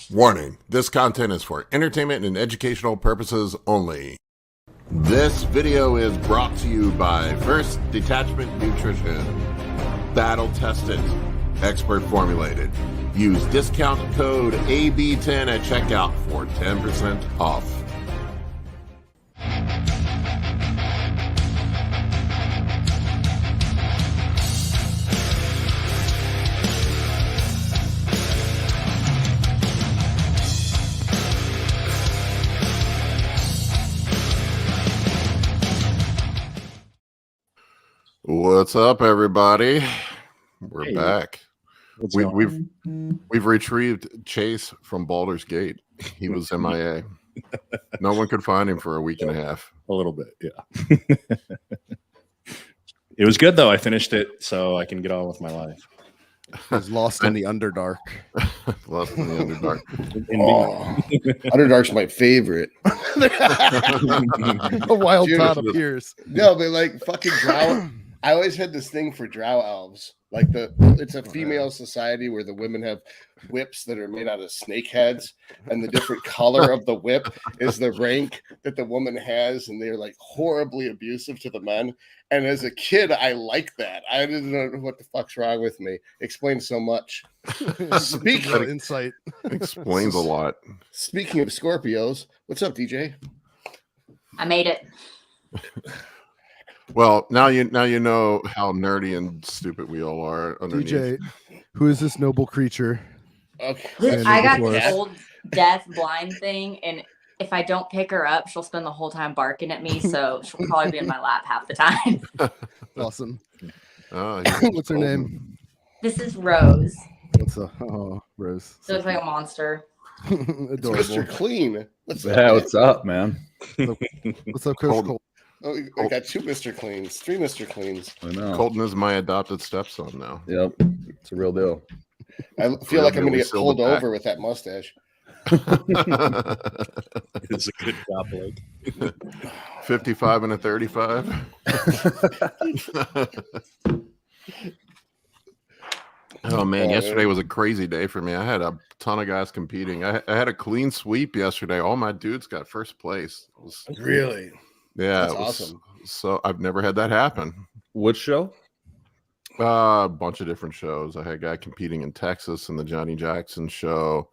Warning, this content is for entertainment and educational purposes only. This video is brought to you by First Detachment Nutrition. Battle tested, expert formulated. Use discount code AB10 at checkout for 10% off. What's up, everybody? We're back. We've retrieved Chase from Baldur's Gate. He was MIA. No one could find him for a week and a half. A little bit, yeah. It was good though. I finished it, so I can get on with my life. I was lost in the Underdark. Lost in the Underdark. Underdark's my favorite. A wild Todd appears. No, but like fucking drow. I always had this thing for drow elves. Like it's a female society where the women have whips that are made out of snake heads, and the different color of the whip is the rank that the woman has, and they're like horribly abusive to the men. And as a kid, I liked that. I didn't know what the fuck's wrong with me. Explains so much. Speaking of insight, explains a lot. Speaking of Scorpios, what's up, DJ? I made it. Well, now you know how nerdy and stupid we all are. Underneath. DJ, who is this noble creature? Okay. I got this old deaf blind thing, and if I don't pick her up, she'll spend the whole time barking at me. So she'll probably be in my lap half the time. Awesome. What's her name? This is Rose. Rose. So it's like a monster. Adorable. Mr. Clean. What's up, man? What's up, Coach Cole? Oh, I got two Mr. Cleans, three Mr. Cleans. I know. Colton is my adopted stepson now. Yep, it's a real deal. I feel like I'm going to get pulled over with that mustache. It's a good job, like 55 and a 35. Oh man, yesterday was a crazy day for me. I had a ton of guys competing. I had a clean sweep yesterday. All my dudes got first place. Really? Yeah, that's awesome. So I've never had that happen. Which show? A bunch of different shows. I had a guy competing in Texas in the Johnny Jackson show.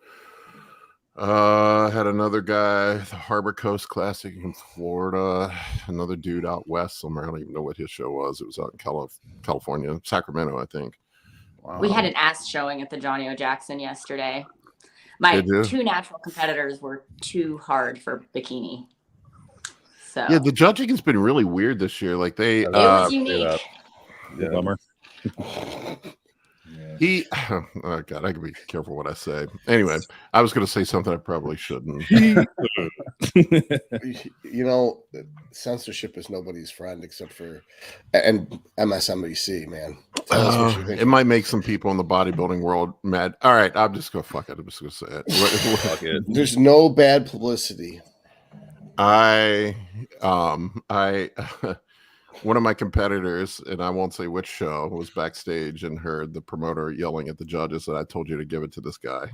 I had another guy, the Harbor Coast Classic in Florida. Another dude out west somewhere. I don't even know what his show was. It was out in California, Sacramento, I think. Wow. We had an ass showing at the Johnny O. Jackson yesterday. My two natural competitors were too hard for Bikini. So. Yeah, the judging has been really weird this year. Like it was unique. Yeah. Bummer. Oh God, I can be careful what I say. Anyway, I was going to say something I probably shouldn't. You know, censorship is nobody's friend except for and MSNBC, man. It might make some people in the bodybuilding world mad. All right, I'm just going to fuck it. I'm just going to say it. Fuck it. There's no bad publicity. One of my competitors, and I won't say which show, was backstage and heard the promoter yelling at the judges that I told you to give it to this guy.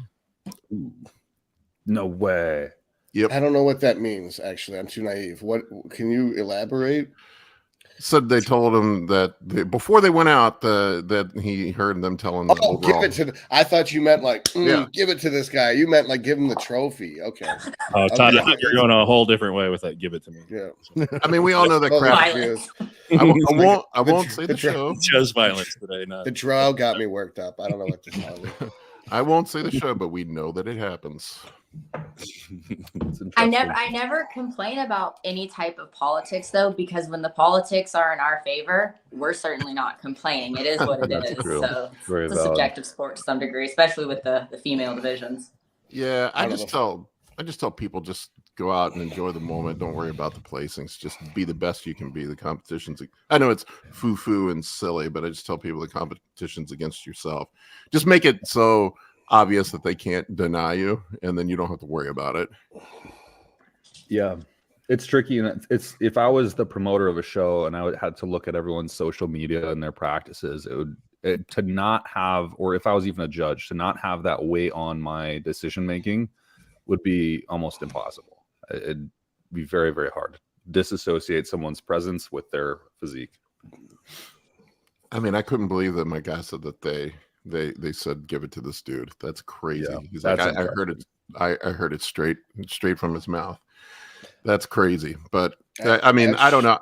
No way. Yep. I don't know what that means, actually. I'm too naive. What can you elaborate? Said they told him that before they went out, that he heard them telling them. Oh, give it to I thought you meant like, give it to this guy. You meant like give him the trophy. Okay. Oh, Todd, you're going a whole different way with that. Give it to me. Yeah. I mean, we all know that crap. I won't say the show. Chose violence today. The drow got me worked up. I don't know what to tell you. I won't say the show, but we know that it happens. I never complain about any type of politics though, because when the politics are in our favor, we're certainly not complaining. It is what it is. True. So it's a subjective sport to some degree, especially with the female divisions. Yeah, I just tell people just go out and enjoy the moment. Don't worry about the placings. Just be the best you can be. The competition's, I know it's foo-foo and silly, but I just tell people the competition's against yourself. Just make it so obvious that they can't deny you, and then you don't have to worry about it. Yeah, it's tricky, and it's if I was the promoter of a show and I had to look at everyone's social media and their practices, To not have, or if I was even a judge, to not have that weight on my decision making would be almost impossible. It'd be very, very hard to disassociate someone's presence with their physique. I mean, I couldn't believe that my guy said that they said give it to this dude. That's crazy. Yeah, He's like, I heard it. I heard it straight from his mouth. That's crazy. But I mean, I don't know.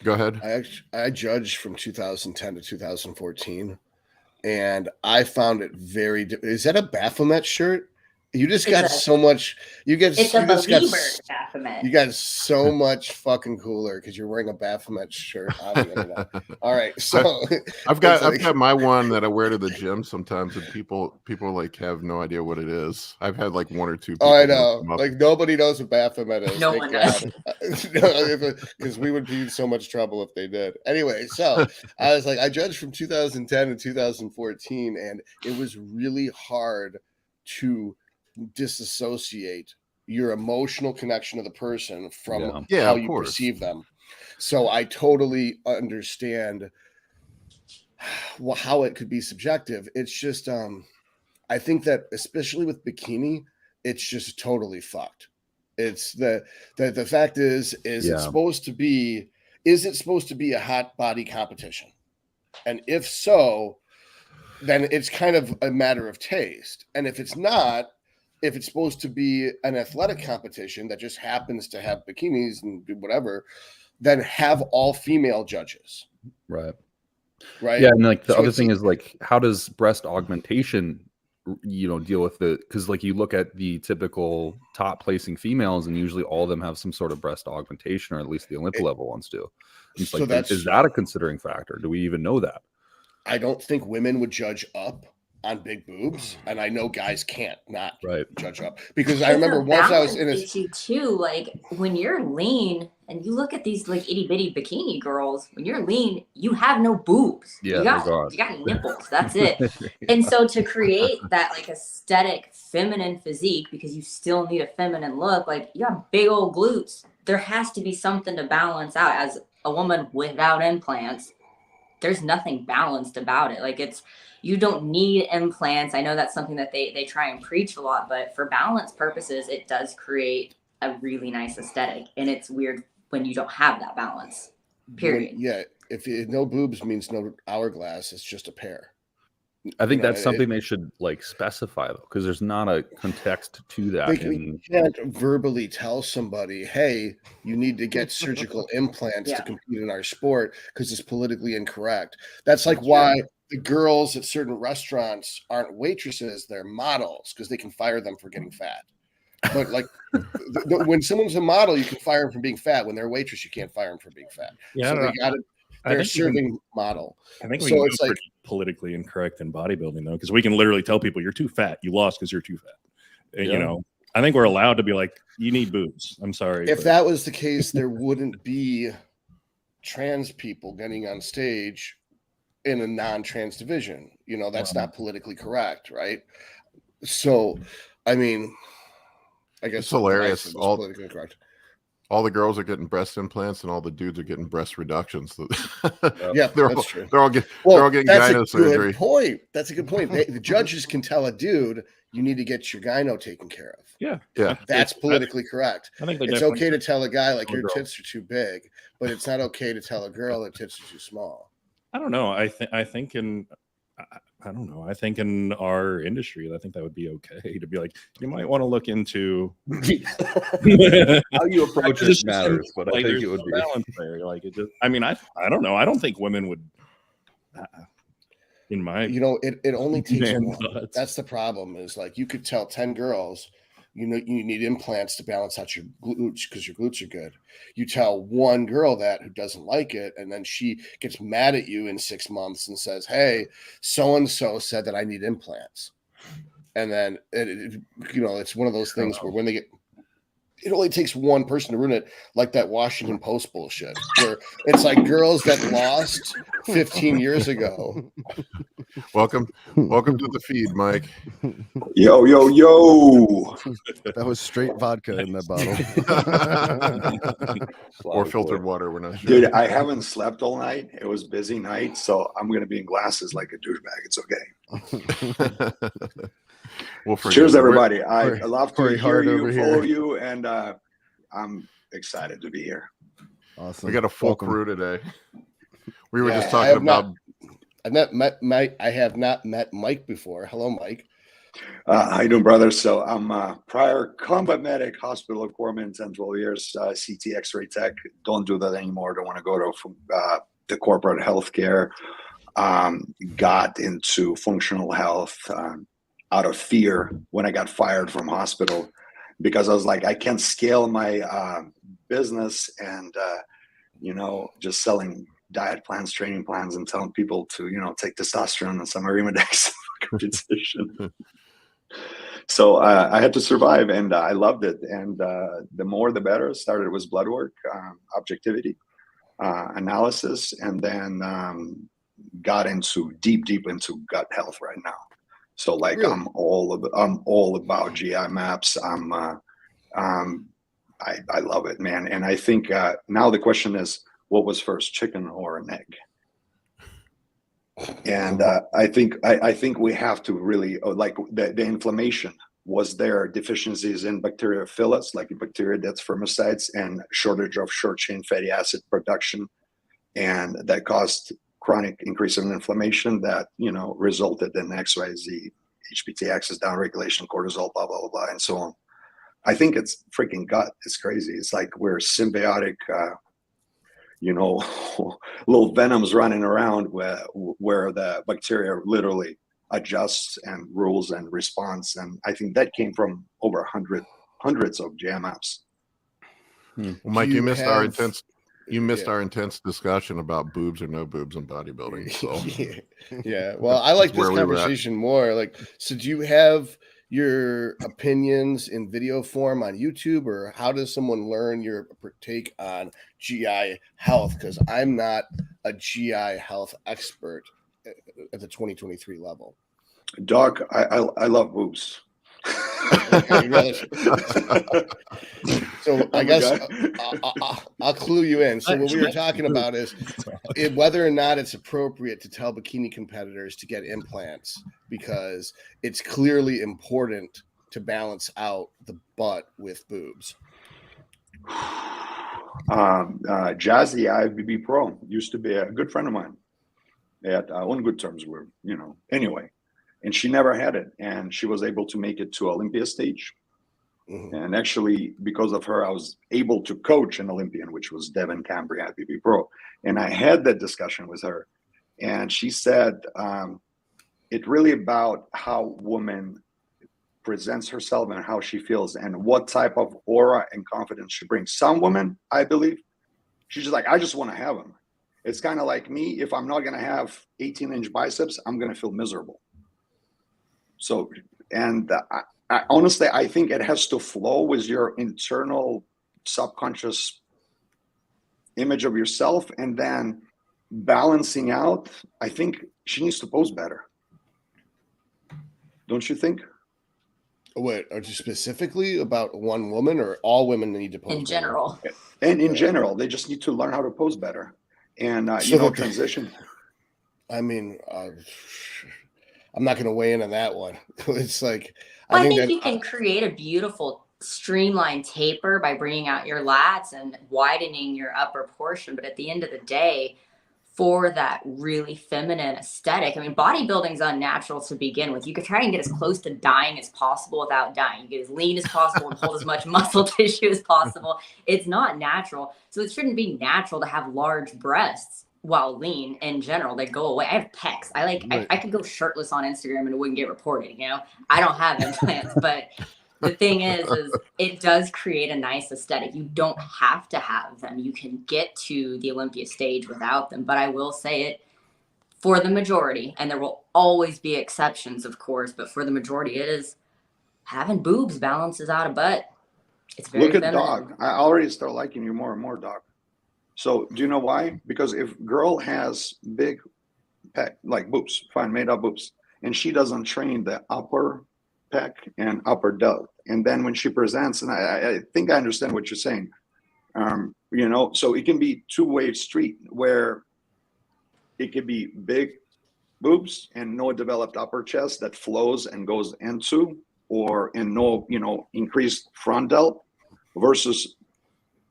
Go ahead. I judged from 2010 to 2014, and I found it very. Is that a Baphomet shirt? You just got so much. You got so much fucking cooler because you're wearing a Baphomet shirt on the internet. All right, so I've got my one that I wear to the gym sometimes, and people like have no idea what it is. I've had like one or two. Oh, I know. Like nobody knows what Baphomet is. No one does. Because we would be in so much trouble if they did. Anyway, so I was like, I judged from 2010 to 2014, and it was really hard to disassociate your emotional connection to the person from how you perceive them. So I totally understand how it could be subjective. It's just I think that especially with bikini, it's just totally fucked. It's the fact is it supposed to be a hot body competition? And if so, then it's kind of a matter of taste. And if it's not, if it's supposed to be an athletic competition that just happens to have bikinis and do whatever, then have all female judges. Right. Yeah. And like the other thing is like, how does breast augmentation, deal with because like you look at the typical top placing females and usually all of them have some sort of breast augmentation, or at least the Olympic level ones do. It's so like, is that a considering factor? Do we even know that? I don't think women would judge up on big boobs, and I know guys can't not judge up, because I remember once I was in a issue too, like when you're lean and you look at these like itty bitty bikini girls, when you're lean, you have no boobs. Yeah, you got nipples. That's it. And so to create that like aesthetic feminine physique, because you still need a feminine look, like you got big old glutes. There has to be something to balance out. As a woman without implants, there's nothing balanced about it. Like you don't need implants. I know that's something that they try and preach a lot, but for balance purposes, it does create a really nice aesthetic. And it's weird when you don't have that balance, period. If no boobs means no hourglass, it's just a pair. I think that's something they should like specify though, because there's not a context to that. You can't verbally tell somebody, hey, you need to get surgical implants to compete in our sport because it's politically incorrect. That's like why the girls at certain restaurants aren't waitresses, they're models, because they can fire them for getting fat. But like when someone's a model, you can fire them for being fat. When they're a waitress, you can't fire them for being fat. Yeah, so they're a serving model. I think so. It's like politically incorrect in bodybuilding though, because we can literally tell people you're too fat, you lost because you're too fat. And, I think we're allowed to be like, you need boobs. I'm sorry. If that was the case, there wouldn't be trans people getting on stage in a non-trans division. That's not politically correct, right? So, I mean, I guess it's hilarious. Politically correct. All the girls are getting breast implants, and all the dudes are getting breast reductions. That's true. They're all getting gyno surgery. That's a good point. The judges can tell a dude, you need to get your gyno taken care of. Yeah. That's politically correct. I think it's okay to tell a guy like your tits are too big, but it's not okay to tell a girl that tits are too small. I don't know. I think in our industry, I think that would be okay to be like, you might want to look into how you approach it matters, but I think it would be balance there. Like it just, I mean, I don't know. I don't think women would. In my, it only takes one. That's the problem. Is like you could tell 10 girls, you need implants to balance out your glutes because your glutes are good. You tell one girl that who doesn't like it, and then she gets mad at you in 6 months and says, hey, so-and-so said that I need implants. And then, it's one of those things where when they get it only takes one person to ruin it, like that Washington Post bullshit, where it's like girls that lost 15 years ago. Welcome to the feed, Mike. Yo. That was straight vodka in that bottle. Or filtered water. We're not sure. Dude, I haven't slept all night. It was a busy night, so I'm gonna be in glasses like a douchebag. It's okay. Well, Cheers, everybody. I Corey- love to Corey hear Hart you, over follow here. you, and I'm excited to be here. Awesome. We got a full Welcome. crew today. We were Yeah, just I talking have about. I have not met Mike before. Hello, Mike. How you doing, brother? So I'm prior combat medic, hospital corpsman, 10, 12 years, CT X-ray tech. Don't do that anymore. Don't want to go to the corporate healthcare. Got into functional health out of fear when I got fired from hospital, because I was like, I can't scale my business and just selling diet plans, training plans, and telling people to take testosterone and some Arimidex competition. So I had to survive, and I loved it. And the more the better. Started with blood work, objectivity, analysis, and then got into deep into gut health right now. So like Really? I'm all about GI maps. I love it, man. And I think now the question is, what was first, chicken or an egg? And I think we have to really like the inflammation. Was there deficiencies in bacteriophyllates, like bacteria that's spermicides, and shortage of short chain fatty acid production, and that caused chronic increase in inflammation that resulted in XYZ, HPT axis downregulation, cortisol, blah blah blah, and so on. I think it's freaking gut. It's crazy. It's like we're symbiotic. Little venoms running around where the bacteria literally adjusts and rules and responds. And I think that came from over hundreds of JMFs. Well, Mike, Do you you missed our have- intense. You missed our intense discussion about boobs or no boobs in bodybuilding. So Yeah. Well, I like That's this where we were at. conversation more. Like, so do you have your opinions in video form on YouTube, or how does someone learn your take on GI health? Because I'm not a GI health expert at the 2023 level. Doc, I love boobs. So I guess I'll clue you in. So what we were talking about is whether or not it's appropriate to tell bikini competitors to get implants, because it's clearly important to balance out the butt with boobs. Jazzy IFBB Pro used to be a good friend of mine. At on good terms, anyway, and she never had it, and she was able to make it to Olympia stage. Mhm. And actually, because of her, I was able to coach an Olympian, which was Devin Cambry at BB Pro. And I had that discussion with her, and she said, it's really about how woman presents herself and how she feels and what type of aura and confidence she brings. Some women, I believe, she's just like, I just want to have them. It's kind of like me. If I'm not going to have 18-inch biceps, I'm going to feel miserable. So, and I honestly, I think it has to flow with your internal subconscious image of yourself, and then balancing out. I think she needs to pose better. Don't you think? Wait, are you specifically about one woman, or all women need to pose in better? general. And in general, they just need to learn how to pose better. And transition. I mean, I'm not going to weigh in on that one. It's like, Well, I think that you can create a beautiful streamlined taper by bringing out your lats and widening your upper portion. But at the end of the day, for that really feminine aesthetic, I mean, bodybuilding is unnatural to begin with. You could try and get as close to dying as possible without dying. You get as lean as possible and hold as much muscle tissue as possible. It's not natural. So it shouldn't be natural to have large breasts while lean in general. They go away. I have pecs. I could go shirtless on Instagram and it wouldn't get reported. I don't have implants, but the thing is it does create a nice aesthetic. You don't have to have them. You can get to the Olympia stage without them. But I will say it, for the majority, and there will always be exceptions, of course, but for the majority, it is having boobs balances out a butt. It's very Look at feminine. Doc. I already start liking you more and more, Doc. So do you know why? Because if girl has big pec, like boobs, fine, made up boobs, and she doesn't train the upper pec and upper delt, and then when she presents, and I think I understand what you're saying, you know, so it can be two-way street where it could be big boobs and no developed upper chest that flows and goes into, or in no, you know, increased front delt, versus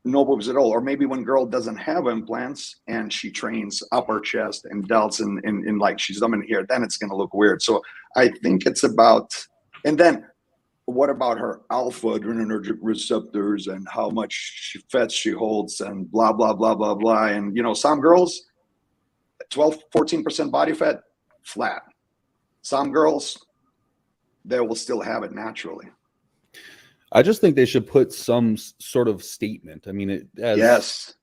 no boobs at all. Or maybe when girl doesn't have implants and she trains upper chest and delts in like she's dominant here, then it's going to look weird. So I think it's about, and then what about her alpha adrenergic receptors and how much fat she holds and blah, blah, blah, blah, blah. And, you know, some girls, 12, 14% body fat, flat. Some girls, they will still have it naturally. I just think they should put some sort of statement. I mean, as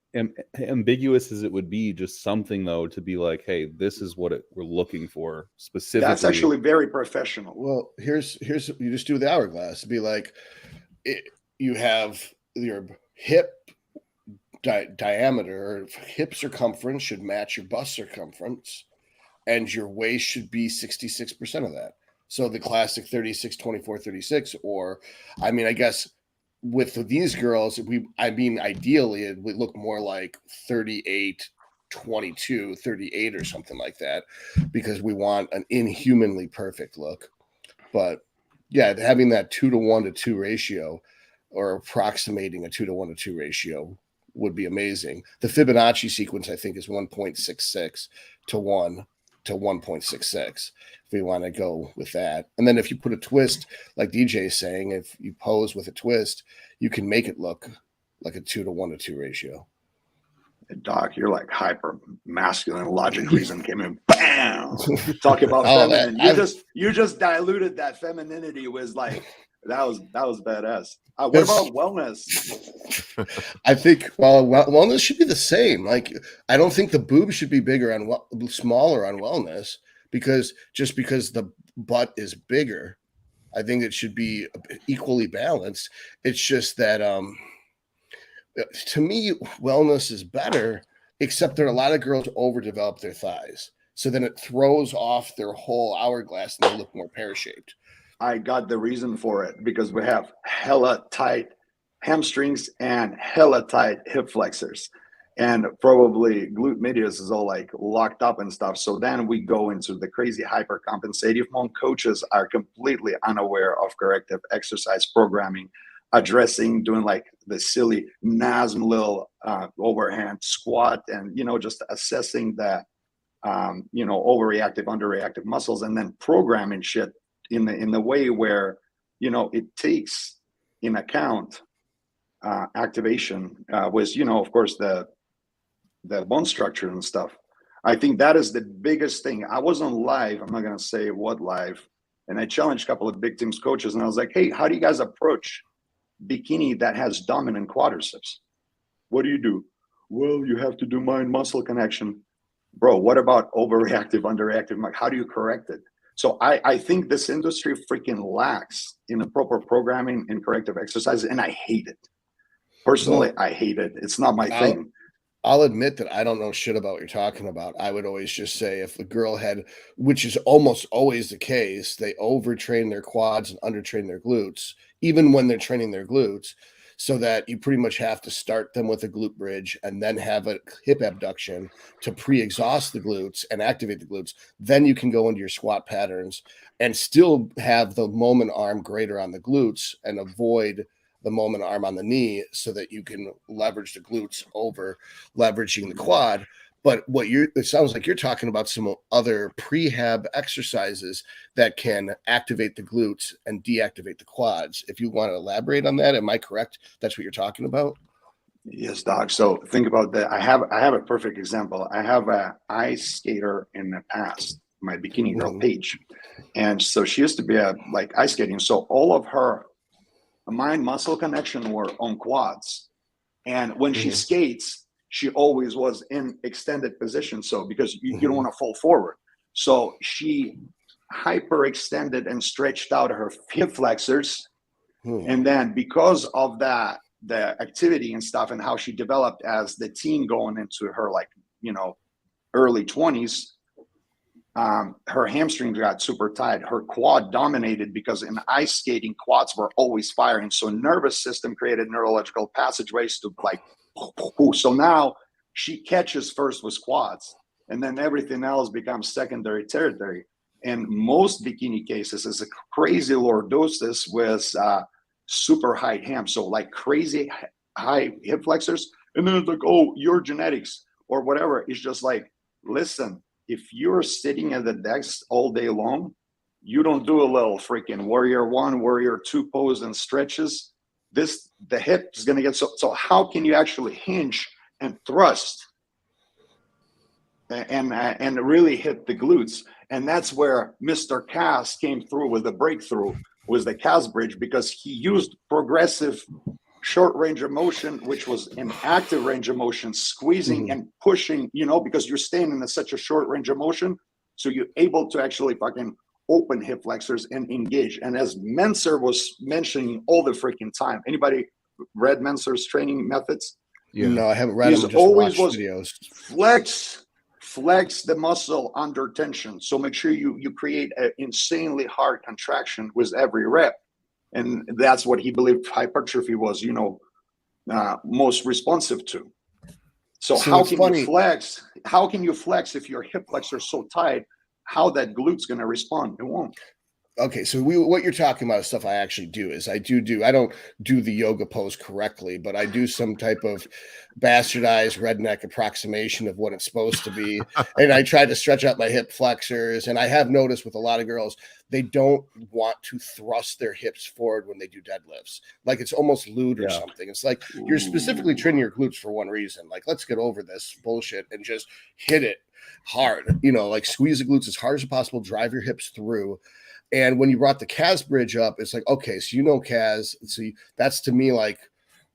ambiguous as it would be, just something though to be like, hey, this is what we're looking for specifically. That's actually very professional. Well, here's you just do the hourglass. Be like, you have your hip diameter, or hip circumference should match your bust circumference, and your waist should be 66% of that. So the classic 36, 24, 36, or, I mean, I guess with these girls, ideally it would look more like 38, 22, 38 or something like that, because we want an inhumanly perfect look. But yeah, having that 2:1 to 2 ratio, or approximating a 2:1 to 2 ratio, would be amazing. The Fibonacci sequence, I think, is 1.66 to 1 to 1.66 if we want to go with that. And then if you put a twist, like DJ is saying, if you pose with a twist, you can make it look like a 2:1 to 2 ratio. Doc, you're like hyper masculine. Logic reason came in, bam. Talk about feminine. You just diluted that femininity. Was like that was badass. What about wellness? I think wellness should be the same. Like, I don't think the boob should be bigger on smaller on wellness, because the butt is bigger. I think it should be equally balanced. It's just that to me, wellness is better, except that a lot of girls overdevelop their thighs. So then it throws off their whole hourglass and they look more pear-shaped. I got the reason for it, because we have hella tight hamstrings and hella tight hip flexors, and probably glute medius is all like locked up and stuff. So then we go into the crazy hypercompensative mode. Coaches are completely unaware of corrective exercise programming, addressing, doing like the silly NASM little overhand squat, and, you know, just assessing the, you know, overreactive, underreactive muscles, and then programming shit in the way where, you know, it takes in account activation with, you know, of course, the bone structure and stuff. I think that is the biggest thing. I was on live, I'm not going to say what live, and I challenged a couple of big teams coaches, and I was like, hey, how do you guys approach bikini that has dominant quadriceps? What do? Well, you have to do mind muscle connection. Bro, what about overreactive, underreactive? How do you correct it? So I think this industry freaking lacks in a proper programming and corrective exercises, and I hate it. Personally, I hate it. It's not my thing. I'll admit that I don't know shit about what you're talking about. I would always just say if the girl had, which is almost always the case, they overtrain their quads and undertrain their glutes, even when they're training their glutes, so that you pretty much have to start them with a glute bridge and then have a hip abduction to pre-exhaust the glutes and activate the glutes. Then you can go into your squat patterns and still have the moment arm greater on the glutes and avoid the moment arm on the knee, so that you can leverage the glutes over leveraging the quad. But it sounds like you're talking about some other prehab exercises that can activate the glutes and deactivate the quads. If you want to elaborate on that, am I correct? That's what you're talking about? Yes, Doc. So think about that. I have a perfect example. I have a ice skater in the past, my bikini girl, Paige. And so she used to be like ice skating. So all of her mind muscle connection were on quads. And when she skates, she always was in extended position. So because you don't want to fall forward. So she hyperextended and stretched out her hip flexors And then because of that, the activity and stuff, and how she developed as the teen going into her, like, you know, early 20s, her hamstrings got super tight. Her quad dominated because in ice skating, quads were always firing. So nervous system created neurological passageways to like, so now she catches first with quads, and then everything else becomes secondary territory. And most bikini cases is a crazy lordosis with super high ham. So like crazy high hip flexors. And then it's like, oh, your genetics or whatever. It's just like, listen, if you're sitting at the desk all day long, you don't do a little freaking warrior 1, warrior 2 pose and stretches. The hip is going to get so how can you actually hinge and thrust and really hit the glutes? And that's where Mr. Cass came through with the breakthrough, was the Cass bridge, because he used progressive short range of motion, which was an active range of motion, squeezing and pushing, you know, because you're staying in such a short range of motion. So you're able to actually fucking open hip flexors and engage. And as Menser was mentioning all the freaking time, anybody read Menser's training methods? Yeah. No, I haven't read them. Just always was videos. Flex the muscle under tension. So make sure you create an insanely hard contraction with every rep. And that's what he believed hypertrophy was, you know, most responsive to. So how can you flex? How can you flex if your hip flexor is so tight? How that glute's going to respond? It won't. Okay, so what you're talking about is stuff I actually do. Is I don't do the yoga pose correctly, but I do some type of bastardized redneck approximation of what it's supposed to be. And I try to stretch out my hip flexors. And I have noticed with a lot of girls, they don't want to thrust their hips forward when they do deadlifts. Like it's almost lewd or something. It's like you're specifically training your glutes for one reason. Like, let's get over this bullshit and just hit it hard. You know, like squeeze the glutes as hard as possible, drive your hips through. And when you brought the Kaz bridge up, it's like, okay, so you know Kaz. See, that's to me like,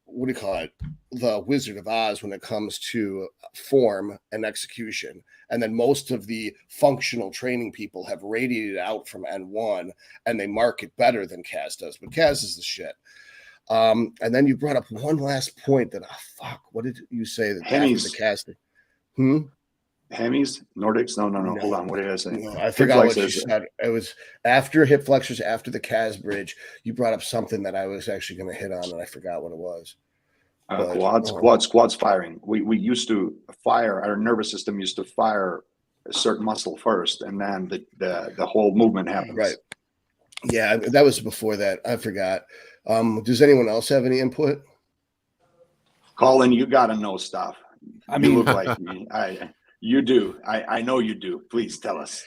what do you call it? The Wizard of Oz when it comes to form and execution. And then most of the functional training people have radiated out from N1 and they mark it better than Kaz does. But Kaz is the shit. And then you brought up one last point that, what did you say that after the Kaz thing? Hemis, Nordics? No. Hold on. What did I say? No, I forgot what you said. It was after hip flexors, after the Kaz bridge. You brought up something that I was actually going to hit on, and I forgot what it was. Quads firing. We used to fire. Our nervous system used to fire a certain muscle first, and then the whole movement happens. Right. Yeah, that was before that. I forgot. Does anyone else have any input? Colin, you got to know stuff. I mean, you look like me. You do. I know you do. Please tell us.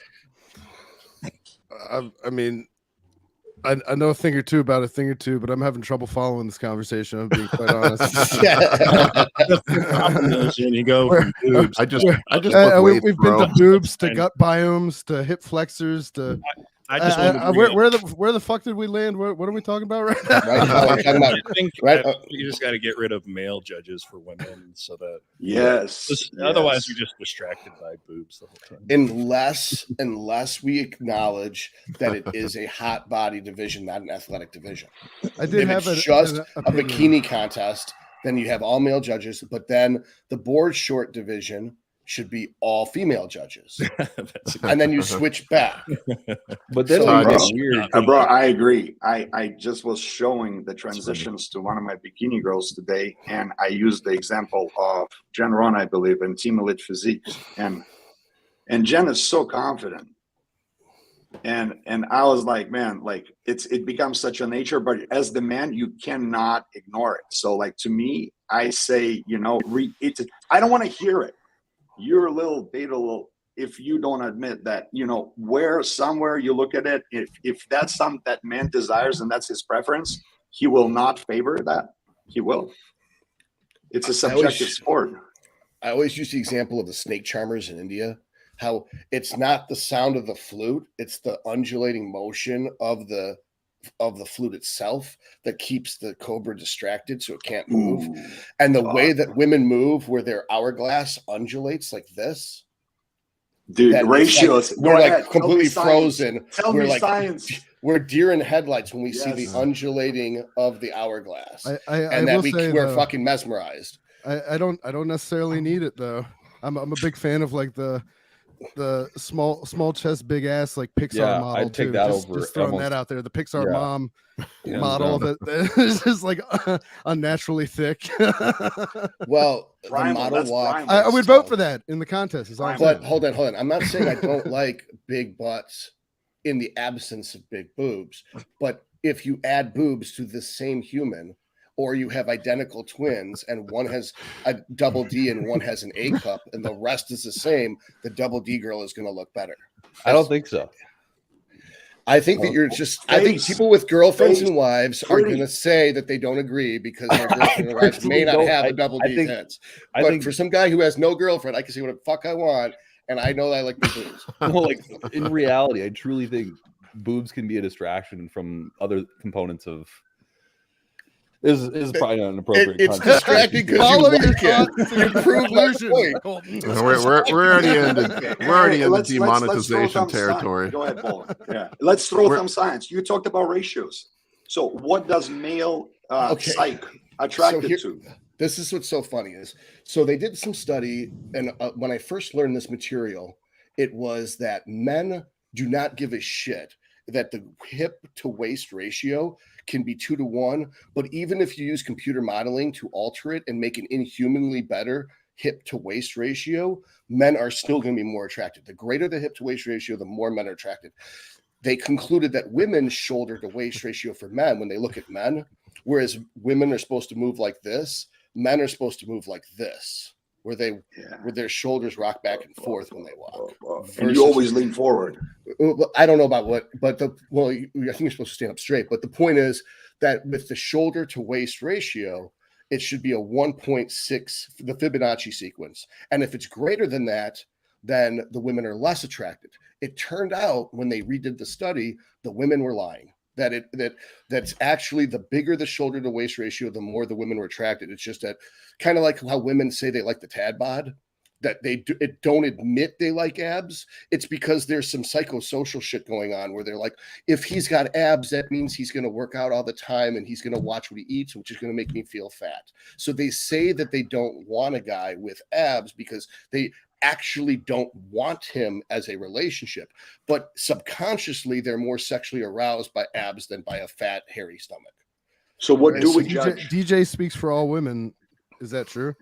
I mean, I know a thing or two about a thing or two, but I'm having trouble following this conversation. I'm being quite honest. You go from boobs. I just we've been to boobs, to gut biomes, to hip flexors, to. I just where the fuck did we land? What are we talking about right now? I think you just got to get rid of male judges for women, so that otherwise you're just distracted by boobs the whole time. Unless we acknowledge that it is a hot body division, not an athletic division. I did have just a bikini contest. Then you have all male judges, but then the board short division should be all female judges, and then you switch back. But then weird. Bro, I agree. I just was showing the transitions to one of my bikini girls today, and I used the example of Jen Ron, I believe, in Team Elite Physique, and Jen is so confident, and I was like, man, like it becomes such a nature, but as the man, you cannot ignore it. So, like to me, I say, you know, I don't want to hear it. You're a little beta if you don't admit that, you know, somewhere you look at it, if that's something that man desires and that's his preference, he will not favor that. He will. It's a subjective sport. I always use the example of the snake charmers in India, how it's not the sound of the flute, it's the undulating motion of the flute itself that keeps the cobra distracted so it can't move. And the way that women move, where their hourglass undulates like this, dude, ratios, like, we're like completely frozen. Tell me science. We're deer in headlights when we see the Yes. undulating of the hourglass, I and that will say, we're though, fucking mesmerized. I don't necessarily need it though. I'm a big fan of like the small chest, big ass like Pixar Yeah, model I'd take too. that Just over throwing almost- that out there. The Pixar Yeah. mom Hands model down. that is just like unnaturally thick. Well, the Primal, model that's walk. primal. I would vote for that in the contest. Is all I'm But saying. But hold on. I'm not saying I don't like big butts in the absence of big boobs, but if you add boobs to the same human, or you have identical twins and one has a double D and one has an A cup and the rest is the same, the double D girl is going to look better. I don't think so. I think that you're just, I think people with girlfriends and wives are pretty. going to say that they don't agree because their girlfriend and wives may not don't- have I- a double I D think- tits. I But think for some guy who has no girlfriend, I can say what the fuck I want. And I know that I like the boobs. no, like in reality, I truly think boobs can be a distraction from other components of. Is probably not an appropriate. It's concept. distracting because Follow you your like it. thoughts to your Prove my conclusion, point. Colton. We're already into Let's throw demonetization some territory. science. Go ahead, Paul. Yeah, let's throw We're- some science. You talked about ratios. So, what does male Okay. psych attracted here- to? This is what's so funny is, so they did some study, and when I first learned this material, it was that men do not give a shit that the hip to waist ratio can be 2 to 1, but even if you use computer modeling to alter it and make an inhumanly better hip to waist ratio, men are still going to be more attracted. The greater the hip to waist ratio, the more men are attracted. They concluded that women's shoulder to waist ratio for men, when they look at men, whereas women are supposed to move like this, men are supposed to move like this, where their shoulders rock back and forth when they walk. And you always lean forward. I don't know about what, but I think you're supposed to stand up straight. But the point is that with the shoulder to waist ratio, it should be a 1.6, the Fibonacci sequence. And if it's greater than that, then the women are less attracted. It turned out when they redid the study, the women were lying. That's actually the bigger the shoulder to waist ratio, the more the women were attracted. It's just that kind of like how women say they like the tad bod, that they don't admit they like abs. It's because there's some psychosocial shit going on where they're like, if he's got abs, that means he's going to work out all the time and he's going to watch what he eats, which is going to make me feel fat. So they say that they don't want a guy with abs because they actually don't want him as a relationship, but subconsciously they're more sexually aroused by abs than by a fat, hairy stomach. So, what Right, do so we judge? DJ speaks for all women. Is that true?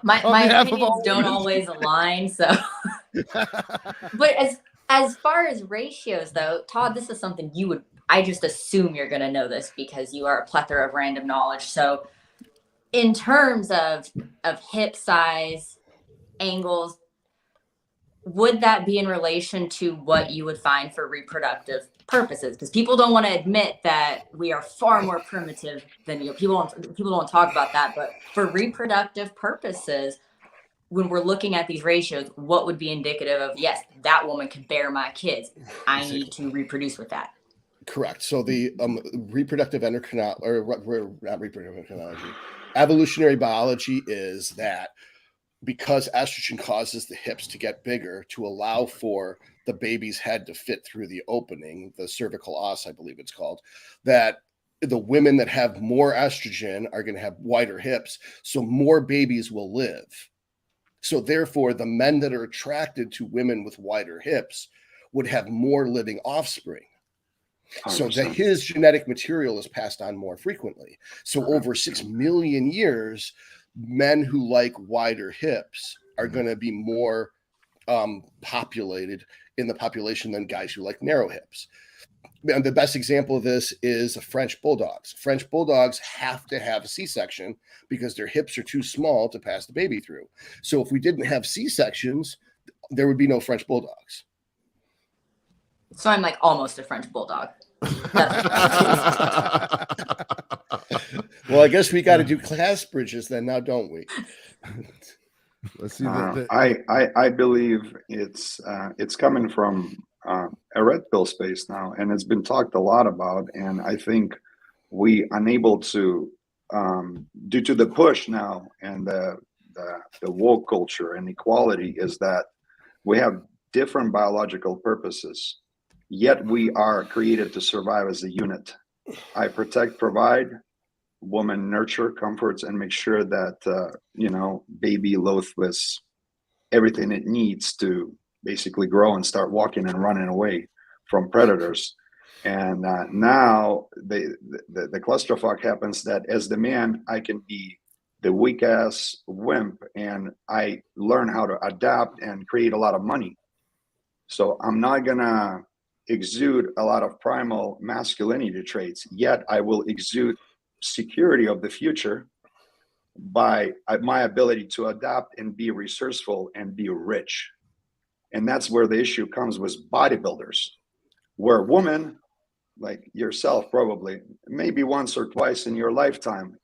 My On behalf of opinions all don't women. always align. So, but as far as ratios, though, Todd, this is something I just assume you're going to know this because you are a plethora of random knowledge. So, in terms of hip size, angles, would that be in relation to what you would find for reproductive purposes? Because people don't want to admit that we are far more primitive than you. People don't talk about that, but for reproductive purposes, when we're looking at these ratios, what would be indicative of, yes, that woman can bear my kids. I need to reproduce with that. Correct. So the reproductive endocrinology, or not reproductive endocrinology, evolutionary biology is that because estrogen causes the hips to get bigger to allow for the baby's head to fit through the opening, the cervical os, I believe it's called, that the women that have more estrogen are going to have wider hips, so more babies will live. So therefore, the men that are attracted to women with wider hips would have more living offspring. So 100%. that his genetic material is passed on more frequently. So over 6 million years, men who like wider hips are going to be more populated in the population than guys who like narrow hips. And the best example of this is the French bulldogs. French bulldogs have to have a C-section because their hips are too small to pass the baby through. So if we didn't have C-sections, there would be no French bulldogs. So I'm like almost a French bulldog. Well, I guess we got to do class bridges then now, don't we? Let's see. I believe it's coming from a red pill space now, and it's been talked a lot about. And I think we unable to, due to the push now and the woke culture and equality, is that we have different biological purposes, yet we are created to survive as a unit. I protect, provide, woman nurture, comforts, and make sure that, baby loath with everything it needs to basically grow and start walking and running away from predators. And now the clusterfuck happens that as the man, I can be the weak ass wimp, and I learn how to adapt and create a lot of money. So I'm not gonna exude a lot of primal masculinity traits, yet I will exude security of the future by my ability to adapt and be resourceful and be rich. And that's where the issue comes with bodybuilders, where women like yourself, probably maybe once or twice in your lifetime,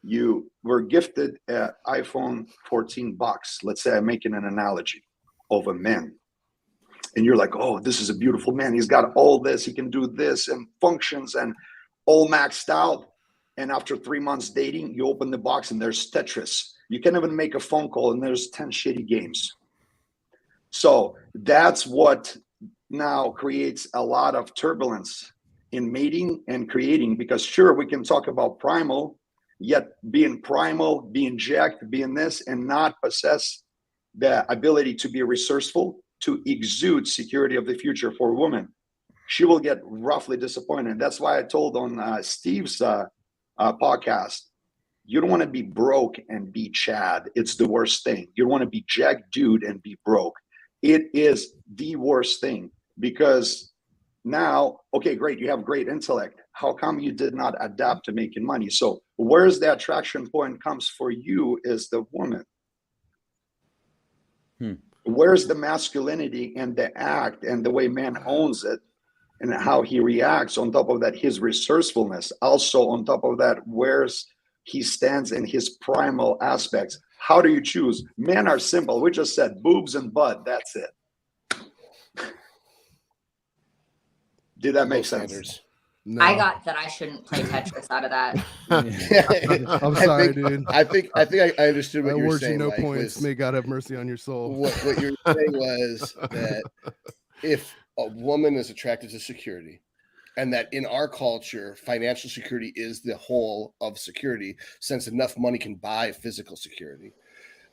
you were gifted an iPhone 14 box. Let's say I'm making an analogy of a man. And you're like, oh, this is a beautiful man. He's got all this. He can do this and functions and all maxed out. And after 3 months dating, you open the box and there's Tetris. You can't even make a phone call and there's 10 shitty games. So that's what now creates a lot of turbulence in mating and creating, because sure, we can talk about primal, yet being primal, being jacked, being this, and not possess the ability to be resourceful, to exude security of the future for a woman, she will get roughly disappointed. That's why I told on Steve's podcast, you don't want to be broke and be Chad. It's the worst thing. You don't want to be jacked dude and be broke. It is the worst thing, because now, okay, great, you have great intellect. How come you did not adapt to making money? So where's the attraction point comes for you is the woman. Where's the masculinity and the act and the way man owns it and how he reacts? On top of that, his resourcefulness. Also on top of that, where's he stands in his primal aspects. How do you choose? Men are simple. We just said boobs and butt. That's it. Did that make sense? No. I got that I shouldn't play Tetris out of that. I'm sorry, dude. I think I understood what I you were award you saying. no Mike, points. was- May God have mercy on your soul. What you were saying was that if a woman is attracted to security, and that in our culture, financial security is the whole of security, since enough money can buy physical security.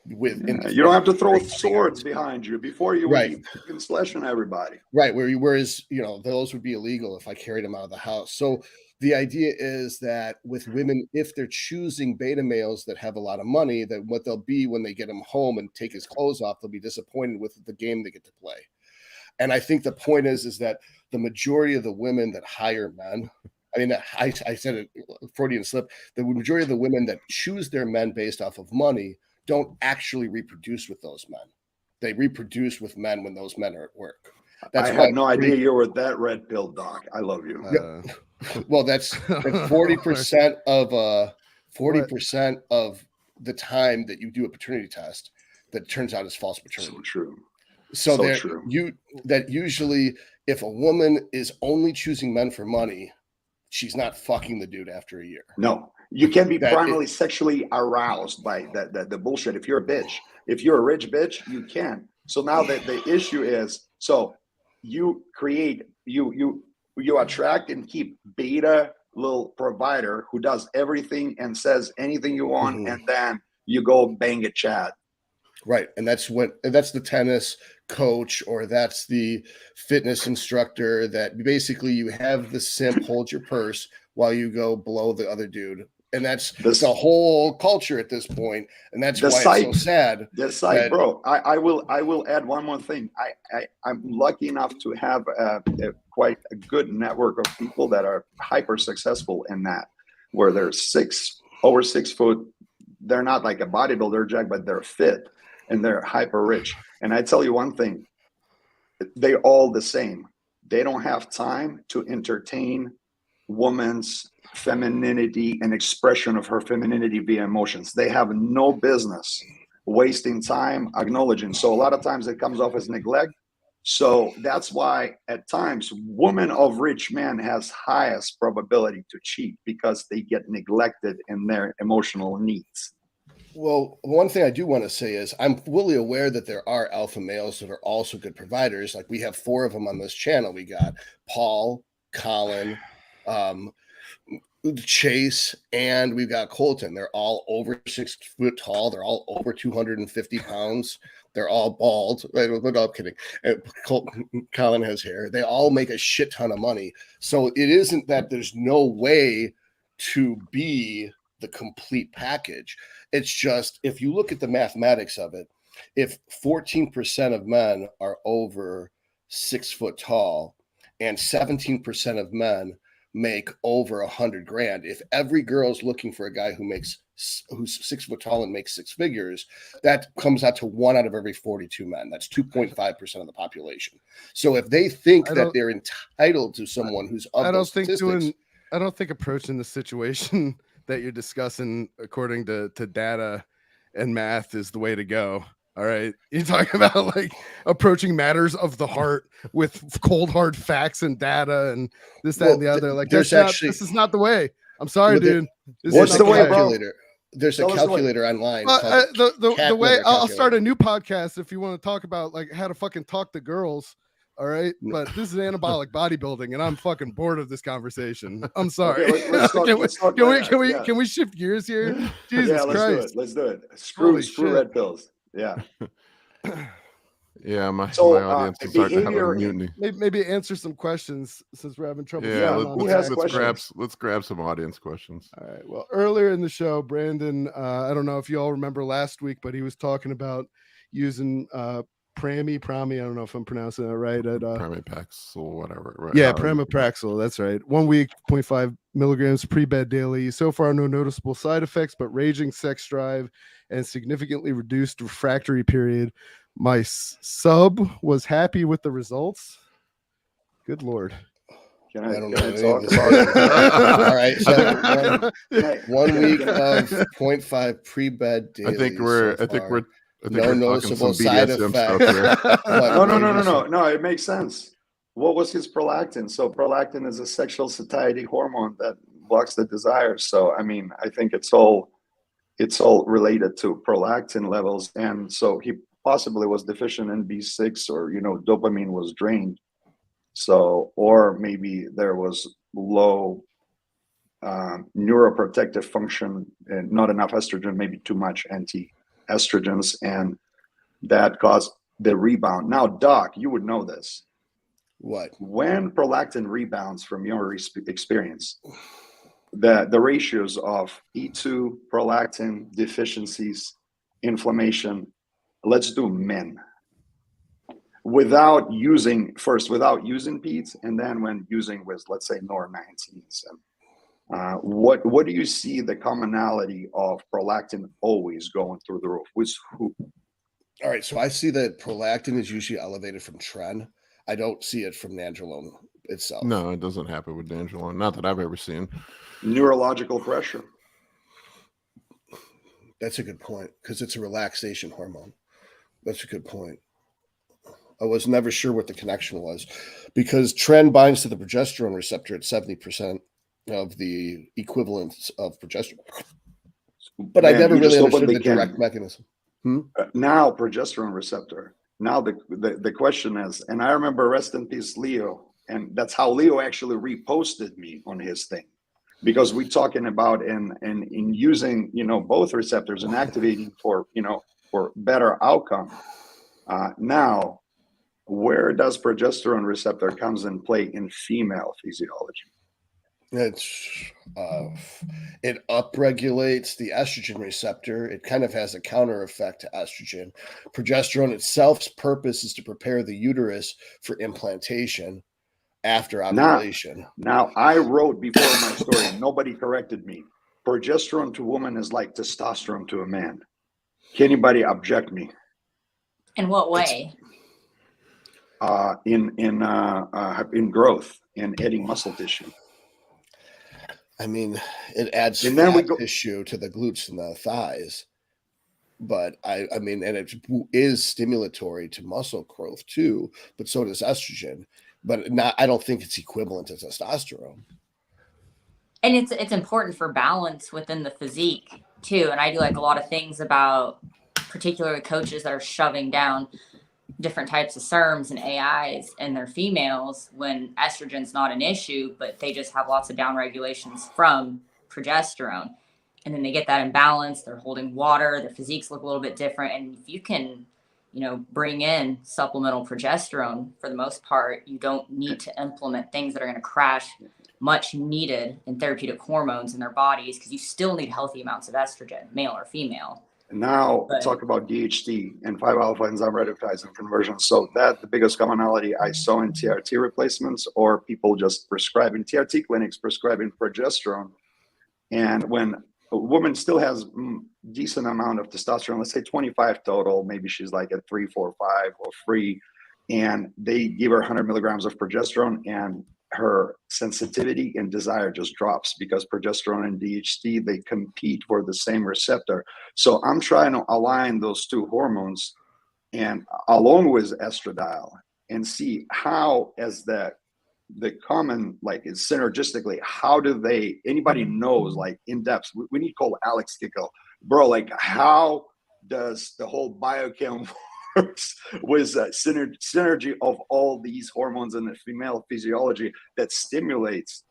You don't have to throw swords behind you before you Right. leave. You can slash on everybody. Right. Whereas, those would be illegal if I carried them out of the house. So the idea is that with women, if they're choosing beta males that have a lot of money, that what they'll be when they get him home and take his clothes off, they'll be disappointed with the game they get to play. And I think the point is that the majority of the women that hire men, I mean, I said it, Freudian slip, the majority of the women that choose their men based off of money don't actually reproduce with those men. They reproduce with men when those men are at work. That's I had no idea you were that red pill, Doc. I love you. Well, that's 40% of 40% of the time that you do a paternity test that turns out as false paternity. So true. So So there, true. that usually, if a woman is only choosing men for money, she's not fucking the dude after a year. No, you can be That primarily sexually aroused by the bullshit. If you're a bitch, if you're a rich bitch, you can. So now the issue is, so you create, you attract and keep beta little provider who does everything and says anything you want, and then you go bang a Chad. Right. And that's the tennis coach, or that's the fitness instructor that basically you have the simp hold your purse while you go blow the other dude. And that's the whole culture at this point. And that's why it's so sad. Bro, I will add one more thing. I'm lucky enough to have quite a good network of people that are hyper successful in that, where they're over 6 foot. They're not like a bodybuilder, Jack, but they're fit and they're hyper rich. And I tell you one thing, they're all the same. They don't have time to entertain woman's femininity and expression of her femininity via emotions. They have no business wasting time acknowledging. So a lot of times it comes off as neglect. So that's why at times women of rich men has highest probability to cheat, because they get neglected in their emotional needs. Well, one thing I do want to say is I'm fully aware that there are alpha males that are also good providers. Like we have 4 of them on this channel. We got Paul, Colin, Chase, and we've got Kolton. They're all over 6 foot tall. They're all over 250 pounds. They're all bald. Right? No, I'm kidding. Colin has hair. They all make a shit ton of money. So it isn't that there's no way to be the complete package. It's just if you look at the mathematics of it, if 14% of men are over 6 foot tall and 17% of men make over 100 grand, if every girl is looking for a guy who's 6 foot tall and makes 6 figures, that comes out to 1 out of every 42 men. That's 2.5% of the population. So if they think that they're entitled to someone who's of those statistics, I don't think approaching the situation that you're discussing according to data and math is the way to go. All right. You're talking about like approaching matters of the heart with cold hard facts and data and this, that, and the other. Like this is not the way. I'm sorry, dude. What's the way, bro? There's a calculator online. The way I'll start a new podcast if you want to talk about like how to fucking talk to girls. All right, but this is anabolic bodybuilding, and I'm fucking bored of this conversation. I'm sorry. Okay, can we shift gears here? Jesus Christ! Let's do it. Screw red pills. Yeah. Yeah, my audience is starting to have a mutiny. Maybe answer some questions since we're having trouble. Yeah, let's grab some audience questions. All right. Well, earlier in the show, Brandon, I don't know if you all remember last week, but he was talking about using Prami, I don't know if I'm pronouncing that right. Pramipaxil, whatever. Right? Yeah, Pramipaxil, that's right. 1 week, 0.5 milligrams pre-bed daily. So far, no noticeable side effects, but raging sex drive and significantly reduced refractory period. My sub was happy with the results. Good Lord. Can I talk about it? All right. So 1 week of 0.5 pre-bed daily. I think we're no noticeable side effect. No. It makes sense. What was his prolactin? So prolactin is a sexual satiety hormone that blocks the desire. So I mean, I think it's all related to prolactin levels, and so he possibly was deficient in B6, or dopamine was drained. So, or maybe there was low neuroprotective function and not enough estrogen, maybe too much anti-estrogens, and that caused the rebound. Now, Doc, you would know this. What? When prolactin rebounds from your experience, the ratios of E2, prolactin, deficiencies, inflammation, let's do men. Without using PEDs, and then when using with, let's say, NOR19s. What do you see the commonality of prolactin always going through the roof? With who? All right, so I see that prolactin is usually elevated from tren. I don't see it from nandrolone itself. No, it doesn't happen with nandrolone. Not that I've ever seen. Neurological pressure. That's a good point, because it's a relaxation hormone. That's a good point. I was never sure what the connection was, because tren binds to the progesterone receptor at 70% of the equivalence of progesterone. But I never really understood the direct mechanism. Now progesterone receptor. Now the question is, and I remember, rest in peace, Leo, and that's how Leo actually reposted me on his thing, because we're talking about in using both receptors and activating for better outcome. Now, where does progesterone receptor comes in play in female physiology? It upregulates the estrogen receptor. It kind of has a counter effect to estrogen. Progesterone itself's purpose is to prepare the uterus for implantation after ovulation. Now I wrote before my story, nobody corrected me. Progesterone to woman is like testosterone to a man. Can anybody object me? In what way? In growth and adding muscle tissue. I mean, it adds tissue to the glutes and the thighs, but I mean, and it is stimulatory to muscle growth too. But so does estrogen. But I don't think it's equivalent to testosterone. And it's important for balance within the physique. too. And I do like a lot of things about particularly coaches that are shoving down different types of SERMs and AIs in their females when estrogen's not an issue, but they just have lots of down regulations from progesterone. And then they get that imbalance, they're holding water, their physiques look a little bit different. And if you can, you know, bring in supplemental progesterone, for the most part, you don't need to implement things that are going to crash much needed and therapeutic hormones in their bodies, because you still need healthy amounts of estrogen, male or female. Now talk about DHT and 5-alpha enzyme reductase and conversion. So that the biggest commonality I saw in TRT replacements, or people just prescribing TRT clinics prescribing progesterone. And when a woman still has decent amount of testosterone, let's say 25 total, maybe she's like at 3, 4, 5 or 3, and they give her 100 milligrams of progesterone, and her sensitivity and desire just drops, because progesterone and DHT, they compete for the same receptor. So I'm trying to align those two hormones and along with estradiol, and see how, as the common, like, is synergistically, how do they, anybody knows, like, in depth, we need to call Alex Kickel, bro, like, how does the whole biochem works with synergy of all these hormones in the female physiology that stimulates,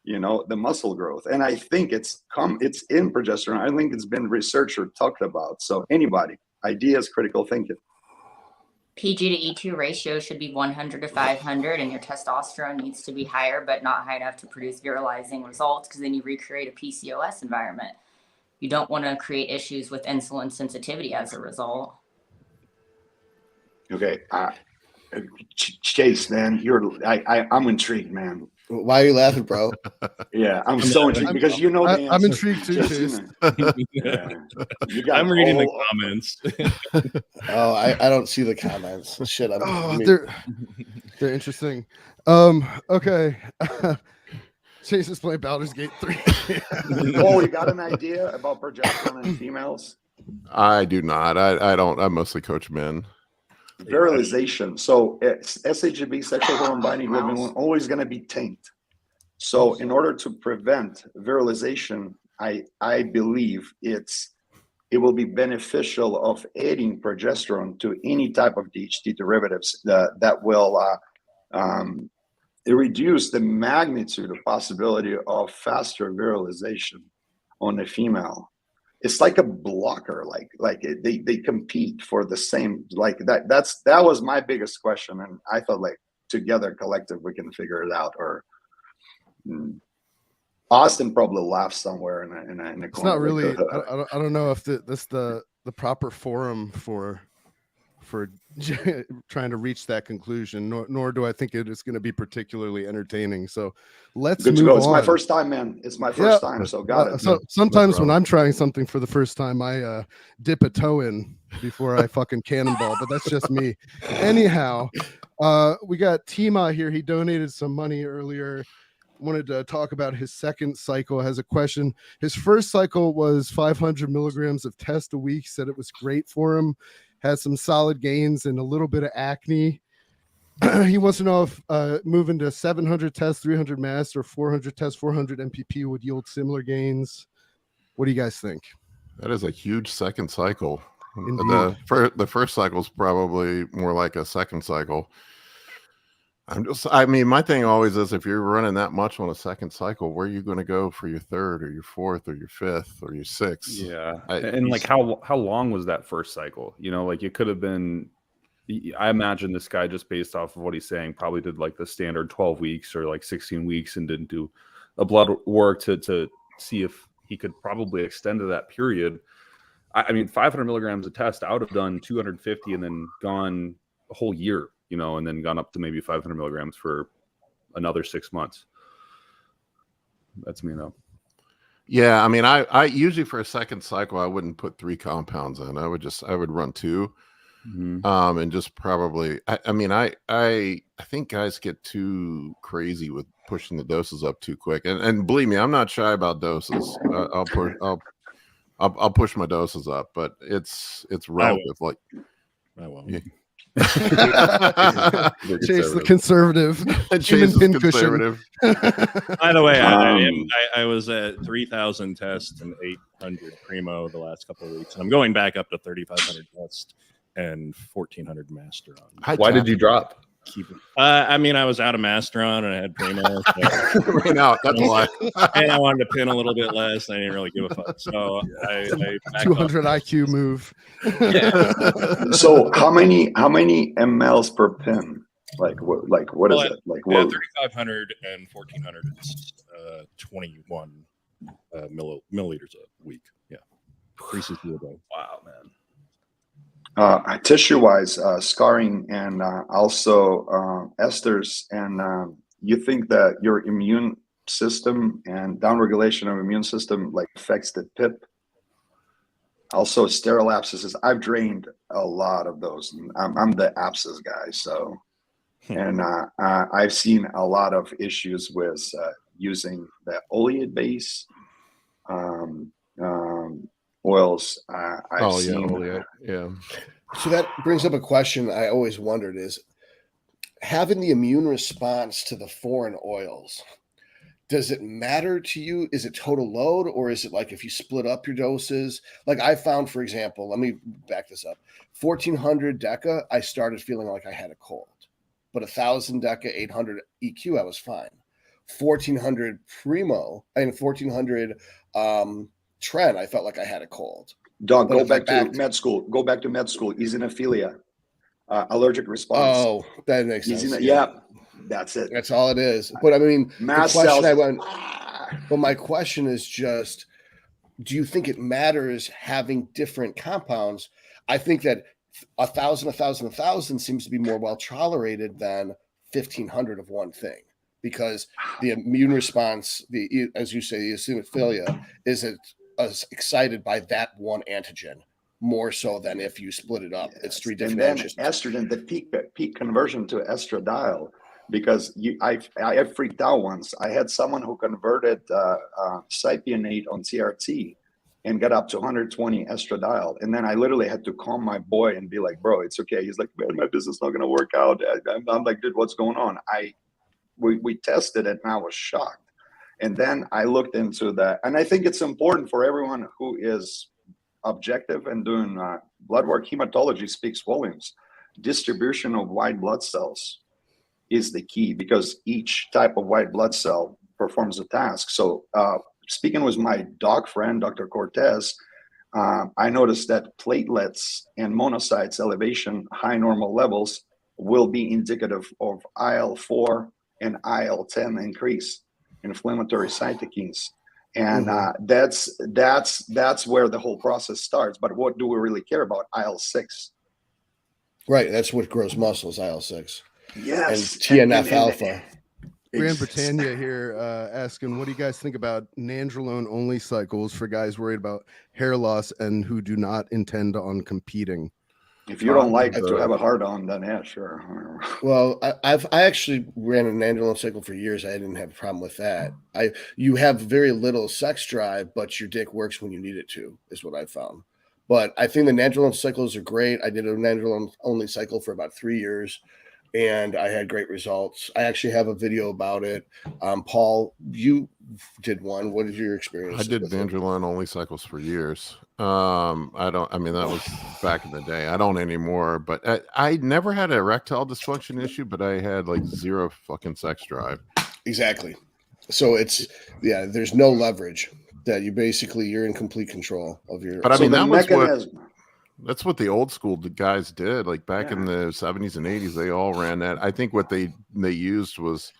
you know, the muscle growth? And I think it's in progesterone. I think it's been researched or talked about. So anybody, ideas, critical thinking. PG to E2 ratio should be 100 to 500, and your testosterone needs to be higher, but not high enough to produce virilizing results, because then you recreate a PCOS environment. You don't want to create issues with insulin sensitivity as a result. Okay, Chase, man, I'm intrigued, man. Why are you laughing, bro? Yeah, I'm so intrigued, because you know the answer. I'm intrigued too, Chase. Yeah. I'm reading the comments. Oh, I don't see the comments. Shit, they're interesting. Okay. Chase is playing Baldur's Gate 3. Oh, you got an idea about progesterone in females? I do not. I don't. I mostly coach men. Virilization. So SHB, sexual hormone binding globulin, always going to be taint. So in order to prevent virilization, I believe it will be beneficial of adding progesterone to any type of DHT derivatives that will reduce the magnitude of possibility of faster virilization on the female. It's like a blocker, like they compete for the same, like that was my biggest question, and I thought, like, together, collective, we can figure it out. Or Austin probably laughs somewhere in a it's not really. I don't know if that's the proper forum for trying to reach that conclusion, nor do I think it is going to be particularly entertaining. So let's move on. It's my first time, man. It's my first time, so got it. So sometimes when I'm trying something for the first time, I dip a toe in before I fucking cannonball, but that's just me. Anyhow, we got Tima here. He donated some money earlier. Wanted to talk about his second cycle. Has a question. His first cycle was 500 milligrams of test a week. Said it was great for him. Had some solid gains and a little bit of acne. He wants to know if moving to 700 tests, 300 mass, or 400 tests, 400 MPP would yield similar gains. What do you guys think? That is a huge second cycle. Indeed. The first cycle is probably more like a second cycle. I mean, my thing always is, if you're running that much on a second cycle, where are you going to go for your third or your fourth or your fifth or your sixth? Yeah. And like, how long was that first cycle? You know, like, it could have been, I imagine this guy, just based off of what he's saying, probably did like the standard 12 weeks or like 16 weeks and didn't do a blood work to see if he could probably extend to that period. I mean, 500 milligrams a test, I would have done 250 and then gone a whole year, you know, and then gone up to maybe 500 milligrams for another 6 months. That's me, though. Yeah, I mean, I usually for a second cycle, I wouldn't put 3 compounds in. I would run 2, and just probably. I think guys get too crazy with pushing the doses up too quick, and believe me, I'm not shy about doses. I'll push my doses up, but it's relative. Like, I won't. Yeah. Chase the conservative. Chase is conservative. By the way, I was at 3,000 tests and 3,500 primo the last couple of weeks. And I'm going back up to 3,500 test and 1,400 master on. Why did you drop? Keep it. I mean, I was out of Masteron and I had primo. So. Right now, that's a lie. And I wanted to pin a little bit less. I didn't really give a fuck. So I 200 IQ move. So how many mLs per pin? Like what is it? Like what? 3,500 and 1,400 is 21 milliliters a week. Yeah, 360 a day. Wow, man. Tissue-wise, scarring and also esters, and you think that your immune system and downregulation of immune system like affects the PIP? Also, sterile abscesses. I've drained a lot of those. I'm the abscess guy, so and I've seen a lot of issues with using the oleate base oils. I've seen, oleate. Yeah. So that brings up a question I always wondered is having the immune response to the foreign oils. Does it matter to you? Is it total load, or is it like if you split up your doses? Like I found, for example, let me back this up. 1,400 Deca, I started feeling like I had a cold, but 1,000 Deca, 800 EQ, I was fine. 1,400 Primo and 1,400 Tren, I felt like I had a cold. Dog, go back to med school. Go back to med school. Eosinophilia, allergic response. Oh, that makes sense. Yeah, that's it. That's all it is. But I mean, Mast the question cells. but my question is just, do you think it matters having different compounds? I think that 1,000 seems to be more well tolerated than 1,500 of one thing, because the immune response, as you say, the eosinophilia, is excited by that one antigen more so than if you split it up. Yes. It's three different antigens. Estrogen, the peak conversion to estradiol, because I freaked out once. I had someone who converted cypionate on CRT and got up to 120 estradiol, and then I literally had to calm my boy and be like, "Bro, it's okay." He's like, "Man, my business is not going to work out." I'm like, "Dude, what's going on?" We tested it, and I was shocked. And then I looked into that, and I think it's important for everyone who is objective and doing blood work. Hematology speaks volumes. Distribution of white blood cells is the key, because each type of white blood cell performs a task. So speaking with my doc friend, Dr. Cortez, I noticed that platelets and monocytes elevation, high normal levels, will be indicative of IL-4 and IL-10 increase, inflammatory cytokines. And that's where the whole process starts. But what do we really care about? IL-6. Right. That's what grows muscles, IL-6. Yes. And TNF alpha. Grand Britannia here asking, what do you guys think about Nandrolone only cycles for guys worried about hair loss and who do not intend on competing? If you don't like to have a hard on, then yeah, sure. Well, I actually ran a Nandrolone cycle for years. I didn't have a problem with that. You have very little sex drive, but your dick works when you need it to, is what I found. But I think the Nandrolone cycles are great. I did a Nandrolone only cycle for about 3 years, and I had great results. I actually have a video about it. Paul, you did one. What is your experience? I did Nandrolone only cycles for years. That was back in the day. I don't anymore, but I never had an erectile dysfunction issue, but I had like zero fucking sex drive. Exactly. So there's no leverage. That you're in complete control of your. But I mean, that's what the old school guys did. Like back in the 70s and 80s, they all ran that. I think what they used was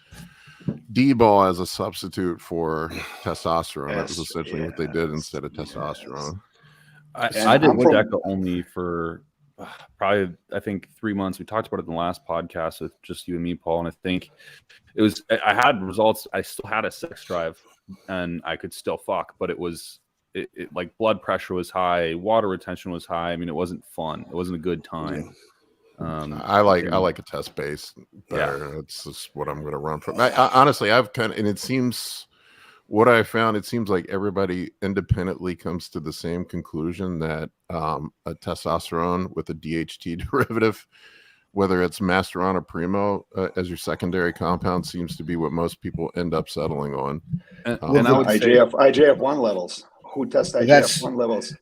D-ball as a substitute for testosterone. That was essentially what they did instead of testosterone. I did Deca only for probably, I think, 3 months. We talked about it in the last podcast with just you and me, Paul. And I think I had results. I still had a sex drive and I could still fuck, but it like blood pressure was high, water retention was high. I mean, it wasn't fun. It wasn't a good time. I like a test base better. Yeah. That's just what I'm going to run from. Honestly, it seems what I found, it seems like everybody independently comes to the same conclusion that a testosterone with a DHT derivative, whether it's Masteron or Primo as your secondary compound, seems to be what most people end up settling on. And I would IGF-1 levels. who test That's- IGF-1 levels.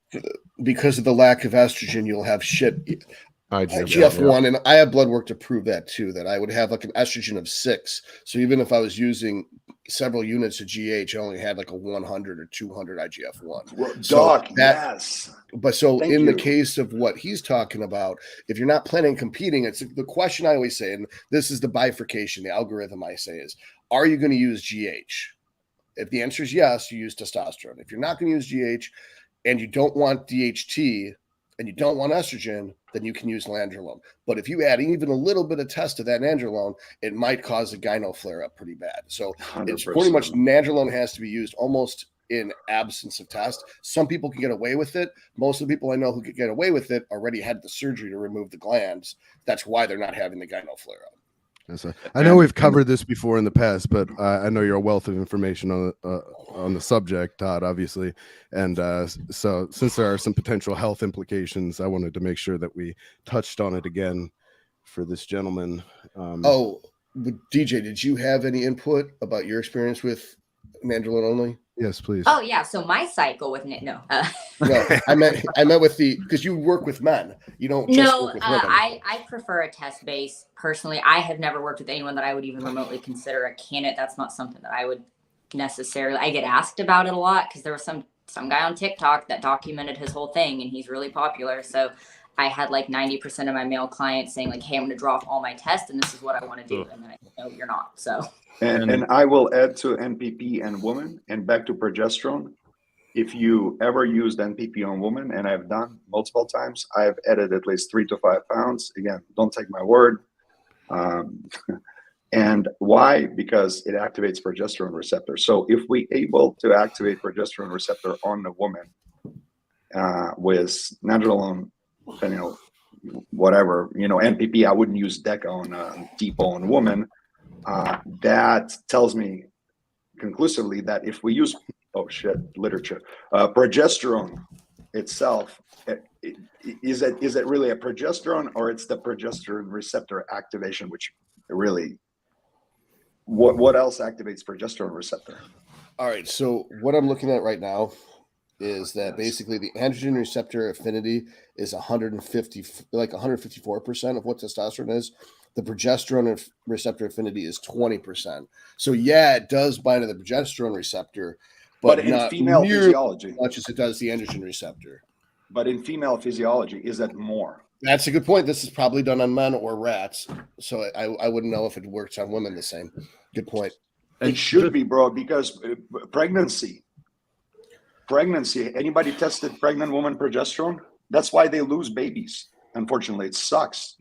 Because of the lack of estrogen, you'll have shit. IGF-1, IGF-1, and I have blood work to prove that too, that I would have like an estrogen of 6. So even if I was using several units of GH, I only had like a 100 or 200 IGF-1. Well, So Doc, that- yes. But so Thank in the you. case of what he's talking about, if you're not planning on competing, it's the question I always say, and this is the bifurcation, the algorithm I say is, are you going to use GH? If the answer is yes, you use testosterone. If you're not going to use GH and you don't want DHT and you don't want estrogen, then you can use Nandrolone. But if you add even a little bit of test to that Nandrolone, it might cause a gyno flare up pretty bad. So it's pretty much 100%. Nandrolone has to be used almost in absence of test. Some people can get away with it. Most of the people I know who could get away with it already had the surgery to remove the glands. That's why they're not having the gyno flare up. I know we've covered this before in the past, but I know you're a wealth of information on the subject, Todd, obviously. And so since there are some potential health implications, I wanted to make sure that we touched on it again for this gentleman. But DJ, did you have any input about your experience with Nandrolone only? Yes, please. Oh yeah, so my cycle with it, no. No, I meant with the, because you work with men. You don't just No, work with women. I prefer a test base personally. I have never worked with anyone that I would even remotely consider a candidate. That's not something that I would necessarily. I get asked about it a lot because there was some guy on TikTok that documented his whole thing, and he's really popular. So I had like 90% of my male clients saying like, "Hey, I'm going to draw off all my tests, and this is what I want to do." And then I said, "No, you're not." So. And I will add to NPP and women and back to progesterone. If you ever used NPP on women, and I've done multiple times, I've added at least 3 to 5 pounds. Again, don't take my word. And why? Because it activates progesterone receptor. So if we able to activate progesterone receptor on the woman with Nandrolone, whatever, NPP, I wouldn't use DECA on depot on woman. That tells me conclusively that if we use literature, progesterone itself, is it really a progesterone, or it's the progesterone receptor activation, which really what else activates progesterone receptor? All right, so what I'm looking at right now is that basically the androgen receptor affinity is 154% of what testosterone is. The progesterone receptor affinity is 20%. So yeah, it does bind to the progesterone receptor, but in not female nearly physiology, as much as it does the androgen receptor. But in female physiology, is that more? That's a good point. This is probably done on men or rats, so I wouldn't know if it works on women the same. Good point. It should be, bro, because pregnancy. Anybody tested pregnant woman progesterone? That's why they lose babies. Unfortunately, it sucks.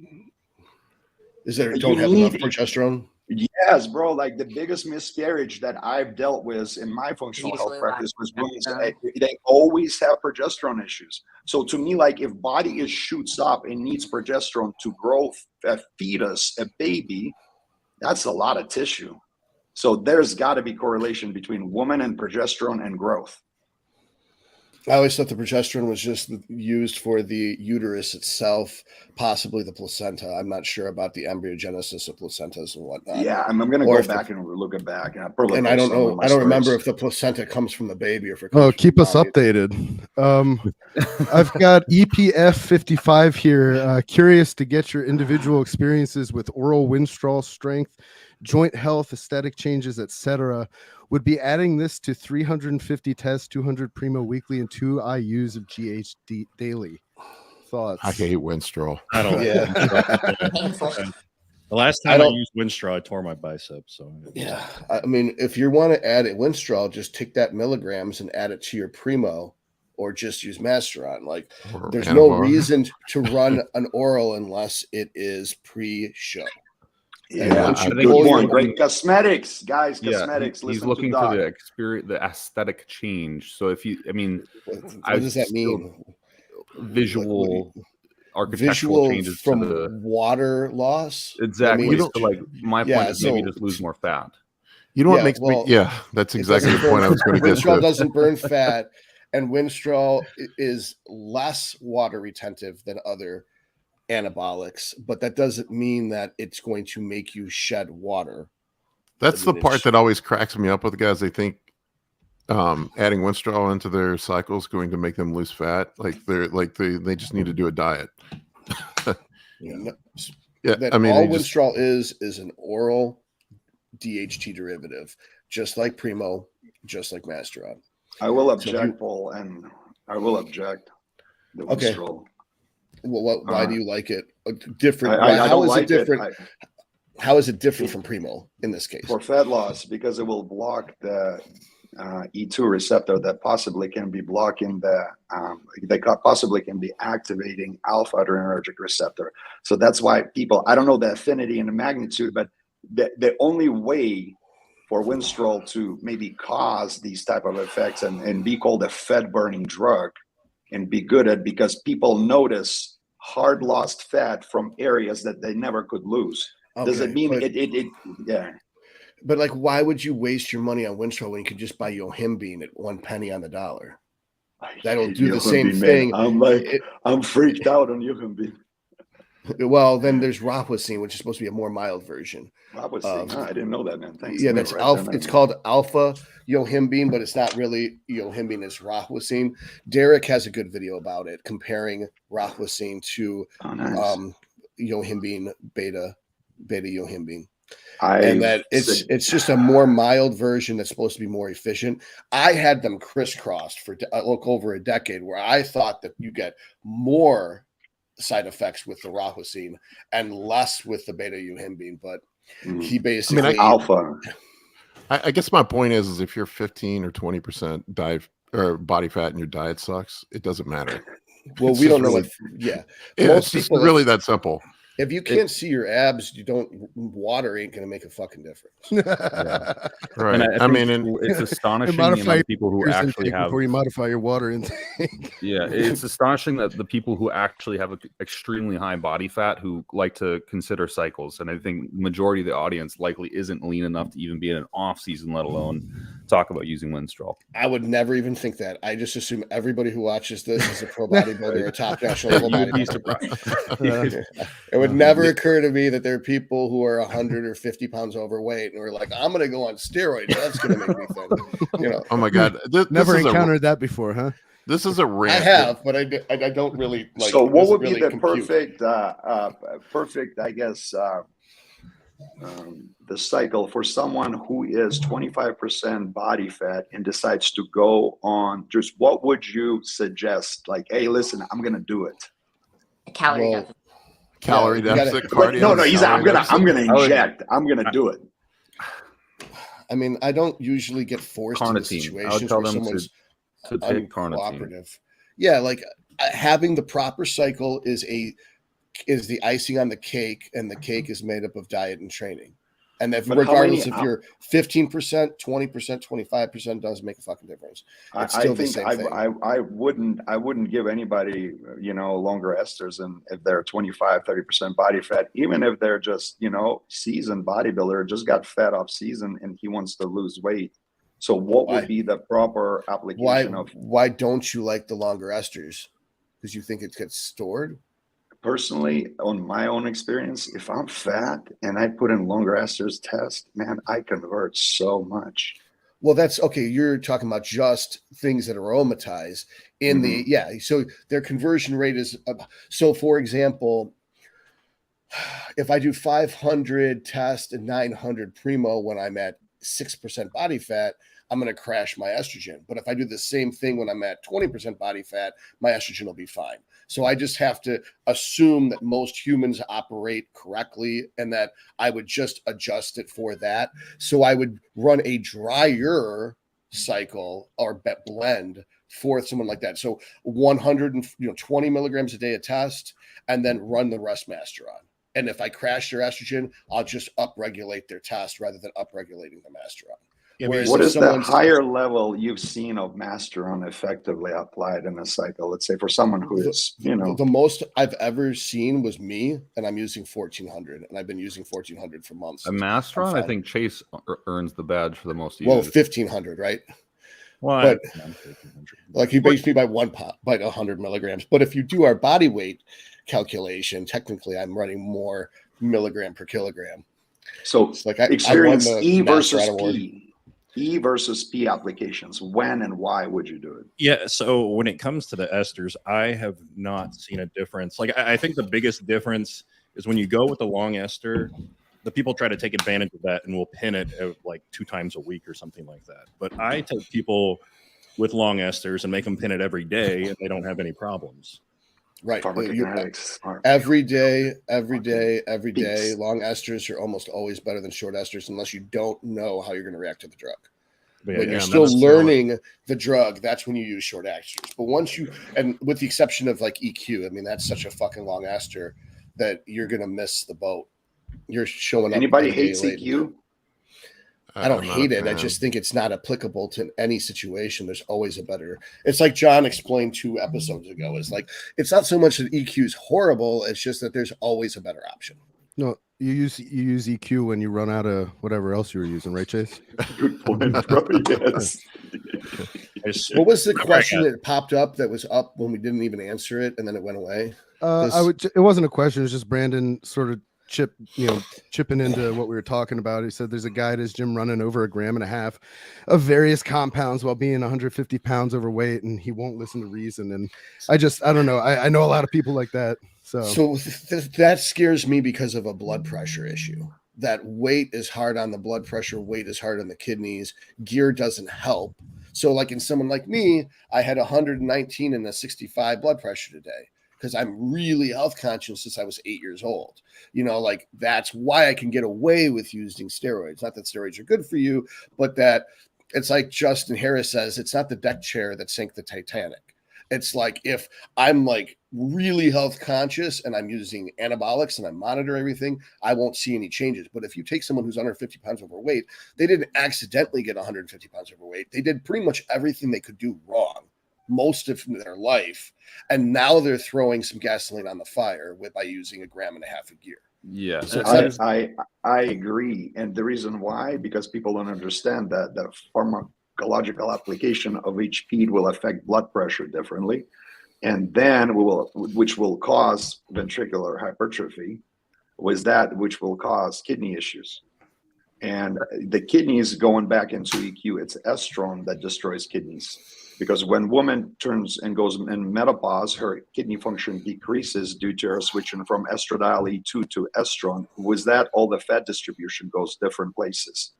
Is there You don't have need- enough progesterone? Yes, bro. Like the biggest miscarriage that I've dealt with in my functional health Usually practice was women. progesterone. They always have progesterone issues. So to me, like if body is shoots up and needs progesterone to grow a fetus, a baby, that's a lot of tissue. So there's got to be correlation between woman and progesterone and growth. I always thought the progesterone was just used for the uterus itself, possibly the placenta. I'm not sure about the embryogenesis of placentas and whatnot. Yeah, I'm going to Or go if back and look it back. And I don't know. I don't remember if the placenta comes from the baby or if it comes Oh, from keep the us mommy. updated. I've got EPF 55 here. Curious to get your individual experiences with oral Winstrol strength, joint health, aesthetic changes, etc. Would be adding this to 350 tests, 200 Primo weekly, and 2 IUs of GH daily. Thoughts? I hate Winstrol. I don't. Yeah. Painful. The last time I used Winstrol, I tore my bicep. So Yeah, I mean, if you want to add it Winstrol, just take that milligrams and add it to your Primo, or just use Masteron. Like, Or there's no Anavar. reason to run an oral unless it is pre-show. Yeah, once you good pull point. your- Great cosmetics, guys. Yeah, Cosmetics. he's Listen looking to for Doc. the experience, the aesthetic change. So if you, I mean, What does that mean? visual, architectural Visual changes from to the water loss? exactly. I mean, So like my yeah, point is maybe so- just lose more fat. You know what Yeah, makes well, me? Yeah, that's it exactly the doesn't point I burn- was going to get Winstrol to. doesn't burn fat, and Winstrol is less water retentive than other anabolics, but that doesn't mean that it's going to make you shed water. That's I mean, the part it's- that always cracks me up with guys. They think adding Winstrol into their cycle is going to make them lose fat. They just need to do a diet. Yeah. Yeah, That I mean, all they just- Winstrol is an oral DHT derivative, just like Primo, just like Masteron. I will object, Paul, and I will object. The Okay. Winstrol. Well, why do you like it? Different. I how don't is like it different? it. How is it different from Primo in this case? For fat loss, because it will block the E2 receptor that possibly can be blocking possibly can be activating alpha adrenergic receptor. So that's why people, I don't know the affinity and the magnitude, but the only way for Winstrol to maybe cause these type of effects and be called a fat burning drug and be good at, because people notice hard lost fat from areas that they never could lose. Does it mean it? Yeah. But like, why would you waste your money on Winstrol when you could just buy Yohimbine at 1 penny on the dollar? That'll do the same thing. I'm freaked out on Yohimbine. Well, then there's Roflumine, which is supposed to be a more mild version. I didn't know that, man. Thanks. Yeah, that's alpha. It's called alpha Yohimbine, but it's not really Yohimbine. It's Roflumine. Derek has a good video about it, comparing Roflumine to Yohimbine beta Yohimbine. And that it's just a more mild version that's supposed to be more efficient. I had them crisscrossed for over a decade, where I thought that you get more side effects with the Roflumine and less with the beta Yohimbine, but he basically alpha. I guess my point is if you're 15 or 20% diet or body fat and your diet sucks, it doesn't matter. Well, It's we don't just know really- what. Yeah, It's just really that simple. If you can't see your abs, water ain't gonna make a fucking difference. Yeah. Right. And I mean, it's astonishing the amount of people who actually have. before you modify your water intake. Yeah, it's astonishing that the people who actually have extremely high body fat who like to consider cycles, and I think majority of the audience likely isn't lean enough to even be in an off season, let alone talk about using Winstrol. I would never even think that. I just assume everybody who watches this is a pro bodybuilder or a top national level You'd be bodybuilder. It would never occur to me that there are people who are 100 or 50 pounds overweight and are like, I'm going to go on steroids. That's going to make me thin. You know. Oh my God. Never encountered that before, huh? This is a rant. I have, but I don't really like. So what would be really the compute. perfect, I guess, the cycle for someone who is 25% body fat and decides to go on, just what would you suggest? Like, hey, listen, I'm going to do it. Calorie deficit. Calorie deficit, cardio. No, he's I'm gonna inject. I'm gonna do it. I mean, I don't usually get forced into Carnitine. I would situations tell where them someone's to take carnitine. uncooperative. Yeah, like having the proper cycle is the icing on the cake, and the cake is made up of diet and training. And if But regardless if how many- you're 15%, 20%, 25%, doesn't make a fucking difference. It's still the same thing. I wouldn't give anybody, longer esters, and if they're 25-30% body fat, even if they're just, seasoned bodybuilder, just got fat off season and he wants to lose weight. So what would be the proper application Why don't you like the longer esters? Because you think it gets stored? Personally, on my own experience, if I'm fat and I put in longer esters test, man, I convert so much. Well, that's okay. You're talking about just things that aromatize in so their conversion rate is so for example, if I do 500 test and 900 primo when I'm at 6% body fat, I'm going to crash my estrogen. But if I do the same thing when I'm at 20% body fat, my estrogen will be fine. So I just have to assume that most humans operate correctly and that I would just adjust it for that. So I would run a drier cycle or blend for someone like that. So 120 milligrams a day of test and then run the rest Masteron. And if I crash their estrogen, I'll just upregulate their test rather than upregulating the Masteron. Yeah, what is the higher level you've seen of Masteron effectively applied in a cycle? Let's say for someone who is, the most I've ever seen was me, and I'm using 1400, and I've been using 1400 for months. A Masteron, I think Chase earns the badge for the most used. Well, 1500, right? Well, like he based me by 100 milligrams. But if you do our body weight calculation, technically I'm running more milligram per kilogram. So it's like experience E versus P. E versus P applications. When and why would you do it? Yeah. So when it comes to the esters, I have not seen a difference. Like I think the biggest difference is when you go with the long ester, the people try to take advantage of that and will pin it like 2 times a week or something like that. But I take people with long esters and make them pin it every day, and they don't have any problems. Right. Pharmacokinetics are Every day, long esters are almost always better than short esters unless you don't know how you're going to react to the drug. But When yeah, you're yeah, still that's learning the drug, that's when you use short esters. But once you, and with the exception of like EQ, I mean, that's such a fucking long ester that you're going to miss the boat. You're showing up. anybody a day hates late. EQ? I don't I'm not a hate it. I fan. just think it's not applicable to any situation. There's always a better. It's like John explained 2 episodes ago. It's like it's not so much that EQ is horrible. It's just that there's always a better option. No, you use EQ when you run out of whatever else you were using, right, Chase? Good point, bro. Yes. What was the question that popped up that was up when we didn't even answer it and then it went away? It wasn't a question. It was just Brandon sort of chipping into what we were talking about. He said there's a guy at his gym running over 1.5 grams of various compounds while being 150 pounds overweight, and he won't listen to reason. And I don't know. I know a lot of people like that. So that scares me because of a blood pressure issue. That weight is hard on the blood pressure, weight is hard on the kidneys. Gear doesn't help. So like in someone like me, I had 119 and a 65 blood pressure today because I'm really health conscious since I was 8 years old. Like that's why I can get away with using steroids. Not that steroids are good for you, but that it's like Justin Harris says, it's not the deck chair that sank the Titanic. It's like if I'm like really health conscious and I'm using anabolics and I monitor everything, I won't see any changes. But if you take someone who's 150 pounds overweight, they didn't accidentally get 150 pounds overweight. They did pretty much everything they could do wrong most of their life. And now they're throwing some gasoline on the fire by using 1.5 grams of gear. Yeah. So I agree. And the reason why, because people don't understand that the pharmacological application of each PED will affect blood pressure differently. And then which will cause ventricular hypertrophy, which will cause kidney issues. And the kidneys going back into EQ, it's estrone that destroys kidneys. Because when woman turns and goes in menopause, her kidney function decreases due to her switching from estradiol E2 to estrone. With that, all the fat distribution goes different places.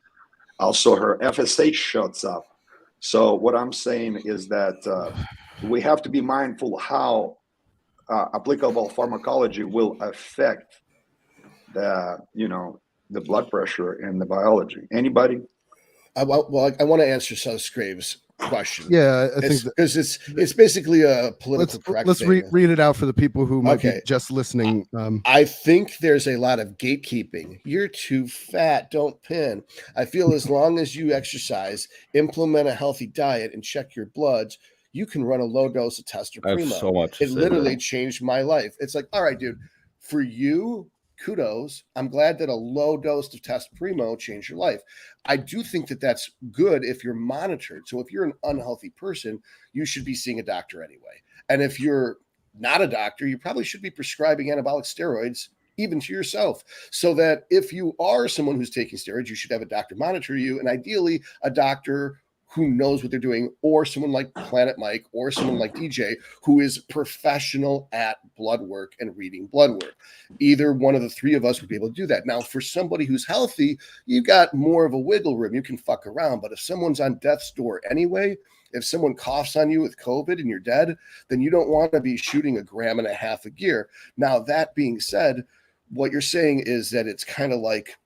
Also, her FSH shuts up. So what I'm saying is that we have to be mindful how applicable pharmacology will affect the blood pressure and the biology. Anybody? I want to answer Susgrave's question. Yeah, I think because it's basically a political correct let's thing. read it out for the people who might be just listening. I think there's a lot of gatekeeping. You're too fat, don't pin. I feel as long as you exercise, implement a healthy diet, and check your bloods, you can run a low dose of Tester I have Primo. so much to It say literally there. changed my life. It's like, all right, dude, for you, kudos. I'm glad that a low dose of Test Primo changed your life. I do think that that's good if you're monitored. So if you're an unhealthy person, you should be seeing a doctor anyway. And if you're not a doctor, you probably should be prescribing anabolic steroids even to yourself, so that if you are someone who's taking steroids, you should have a doctor monitor you, and ideally a doctor who knows what they're doing, or someone like Planet Mike or someone like DJ who is professional at blood work and reading blood work. Either one of the three of us would be able to do that. Now, for somebody who's healthy, you got more of a wiggle room. You can fuck around. But if someone's on death's door anyway, if someone coughs on you with COVID and you're dead, then you don't want to be shooting 1.5 grams of gear. Now, that being said, what you're saying is that it's kind of like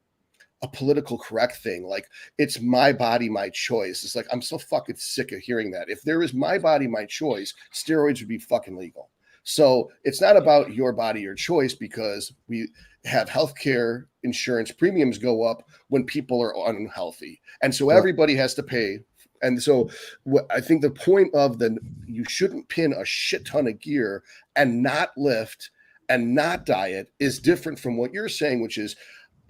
a political correct thing. Like, it's my body, my choice. It's like, I'm so fucking sick of hearing that. If there is my body, my choice, steroids would be fucking legal. So it's not about your body, your choice, because we have healthcare insurance premiums go up when people are unhealthy. And so everybody has to pay. And so I think the point of you shouldn't pin a shit ton of gear and not lift and not diet is different from what you're saying, which is,